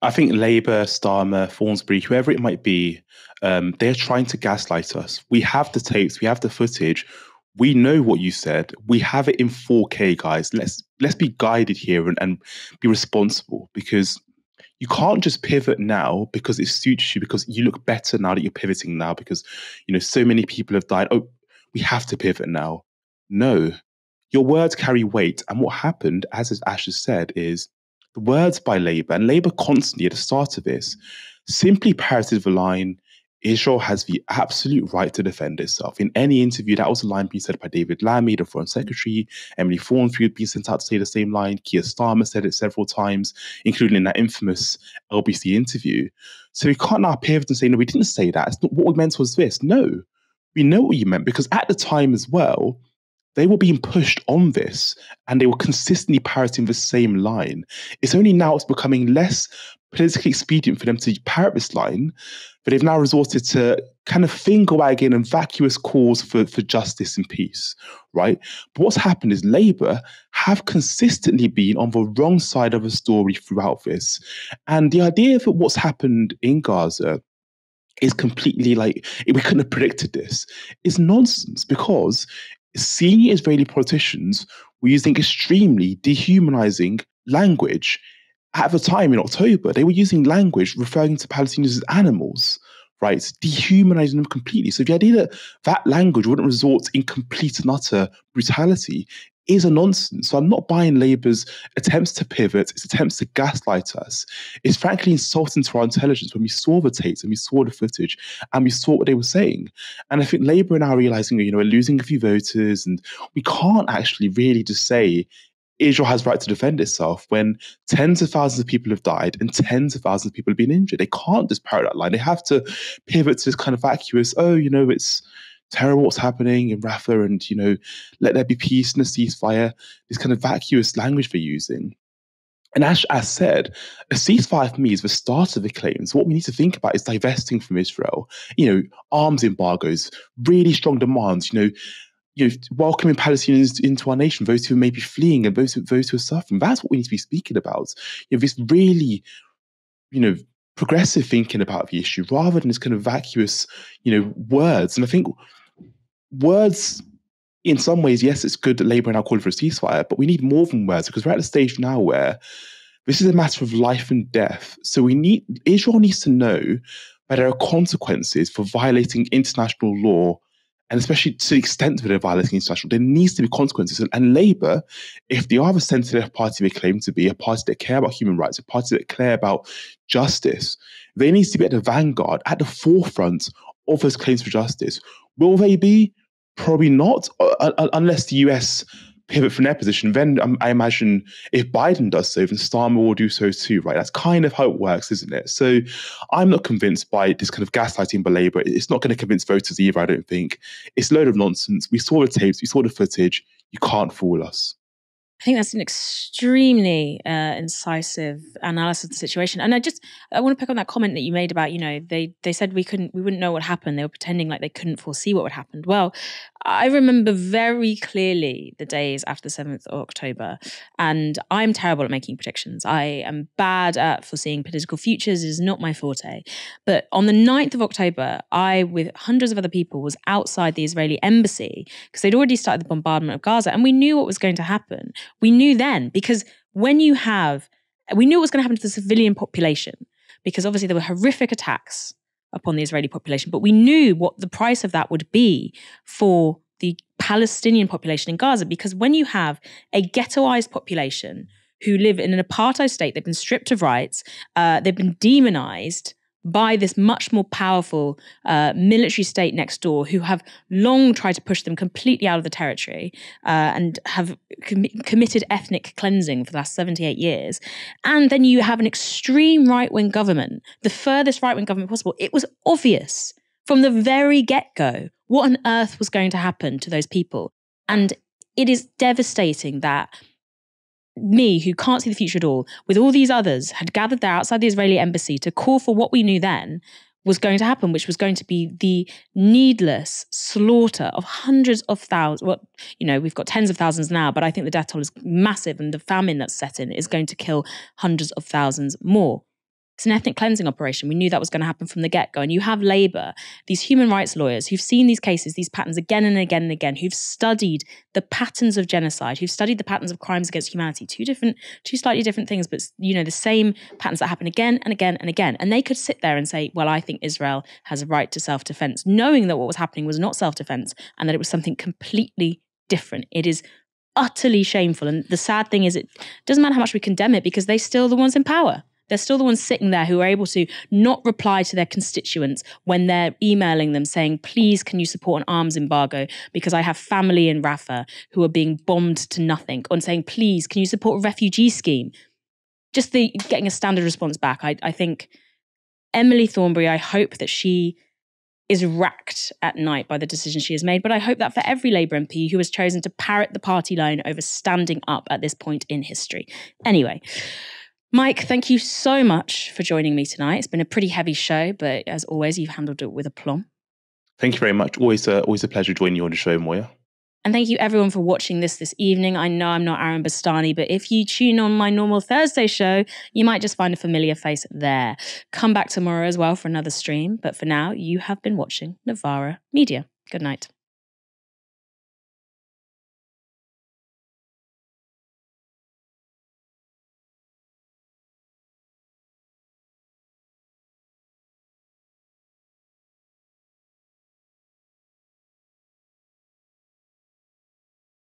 I think Labour, Starmer, Thornberry, whoever it might be, they're trying to gaslight us. We have the tapes, we have the footage. We know what you said. We have it in 4K, guys. Let's be guided here and be responsible, because you can't just pivot now because it suits you, because you look better now that you're pivoting now, because so many people have died. Oh, we have to pivot now. No, your words carry weight. And what happened, as Ash has said, is the words by Labour, and Labour constantly at the start of this, simply parroted the line, Israel has the absolute right to defend itself. In any interview, that was a line being said by David Lammy, the Foreign Secretary. Emily Thornberry had been sent out to say the same line. Keir Starmer said it several times, including in that infamous LBC interview. So we can't now pivot and say, no, we didn't say that. It's not, what we meant was this. No, we know what you meant, because at the time as well, they were being pushed on this and they were consistently parroting the same line. It's only now it's becoming less politically expedient for them to parrot this line, but they've now resorted to kind of finger-wagging and vacuous calls for justice and peace, right? But what's happened is Labour have consistently been on the wrong side of the story throughout this. And the idea that what's happened in Gaza is completely we couldn't have predicted this is nonsense, because senior Israeli politicians were using extremely dehumanizing language. At the time in October, they were using language referring to Palestinians as animals, right? Dehumanizing them completely. So the idea that that language wouldn't resort in complete and utter brutality is a nonsense. So I'm not buying Labour's attempts to pivot, its attempts to gaslight us. It's frankly insulting to our intelligence when we saw the tapes and we saw the footage and we saw what they were saying. And I think Labour are now realising, we're losing a few voters, and we can't actually really just say Israel has the right to defend itself when tens of thousands of people have died and tens of thousands of people have been injured. They can't just parrot that line. They have to pivot to this kind of vacuous, it's terrible what's happening in Rafah, and, let there be peace and a ceasefire, this kind of vacuous language they're using. And as said, a ceasefire for me is the start of the claims. What we need to think about is divesting from Israel, arms embargoes, really strong demands, welcoming Palestinians into our nation, those who may be fleeing and those who are suffering. That's what we need to be speaking about. This really, progressive thinking about the issue, rather than this kind of vacuous, words. And I think words, in some ways, yes, it's good that Labour are now calling for a ceasefire, but we need more than words, because we're at a stage now where this is a matter of life and death. So Israel needs to know that there are consequences for violating international law, and especially to the extent that they're violating international, there needs to be consequences. And Labour, if they are the centre-left party they claim to be, a party that care about human rights, a party that care about justice, they need to be at the vanguard, at the forefront of those claims for justice. Will they be? Probably not, unless the US pivot from their position. Then I imagine if Biden does so, then Starmer will do so too, right? That's kind of how it works, isn't it? So I'm not convinced by this kind of gaslighting by Labour. It's not going to convince voters either, I don't think. It's a load of nonsense. We saw the tapes, we saw the footage. You can't fool us.
I think that's an extremely incisive analysis of the situation. And I want to pick on that comment that you made about, they said we wouldn't know what happened. They were pretending like they couldn't foresee what would happen. Well, I remember very clearly the days after the 7th of October, and I'm terrible at making predictions. I am bad at foreseeing political futures. It is not my forte. But on the 9th of October, I, with hundreds of other people, was outside the Israeli embassy because they'd already started the bombardment of Gaza, and we knew what was going to happen. We knew then, because we knew what was going to happen to the civilian population, because obviously there were horrific attacks upon the Israeli population, but we knew what the price of that would be for the Palestinian population in Gaza, because when you have a ghettoized population who live in an apartheid state, they've been stripped of rights, they've been demonized by this much more powerful military state next door, who have long tried to push them completely out of the territory and have committed ethnic cleansing for the last 78 years. And then you have an extreme right-wing government, the furthest right-wing government possible. It was obvious from the very get-go what on earth was going to happen to those people. And it is devastating that me, who can't see the future at all, with all these others, had gathered there outside the Israeli embassy to call for what we knew then was going to happen, which was going to be the needless slaughter of hundreds of thousands. Well, we've got tens of thousands now, but I think the death toll is massive, and the famine that's set in is going to kill hundreds of thousands more. It's an ethnic cleansing operation. We knew that was going to happen from the get-go. And you have Labour, these human rights lawyers who've seen these cases, these patterns again and again and again, who've studied the patterns of genocide, who've studied the patterns of crimes against humanity. Two slightly different things, but the same patterns that happen again and again and again. And they could sit there and say, well, I think Israel has a right to self-defense, knowing that what was happening was not self-defense and that it was something completely different. It is utterly shameful. And the sad thing is, it doesn't matter how much we condemn it, because they're still the ones in power. They're still the ones sitting there who are able to not reply to their constituents when they're emailing them saying, please, can you support an arms embargo because I have family in Rafah who are being bombed to nothing, or saying, please, can you support a refugee scheme? Just getting a standard response back. I think Emily Thornberry, I hope that she is racked at night by the decision she has made, but I hope that for every Labour MP who has chosen to parrot the party line over standing up at this point in history. Anyway, Mike, thank you so much for joining me tonight. It's been a pretty heavy show, but as always, you've handled it with aplomb.
Thank you very much. Always a pleasure joining you on the show, Moya.
And thank you everyone for watching this evening. I know I'm not Aaron Bastani, but if you tune on my normal Thursday show, you might just find a familiar face there. Come back tomorrow as well for another stream. But for now, you have been watching Novara Media. Good night.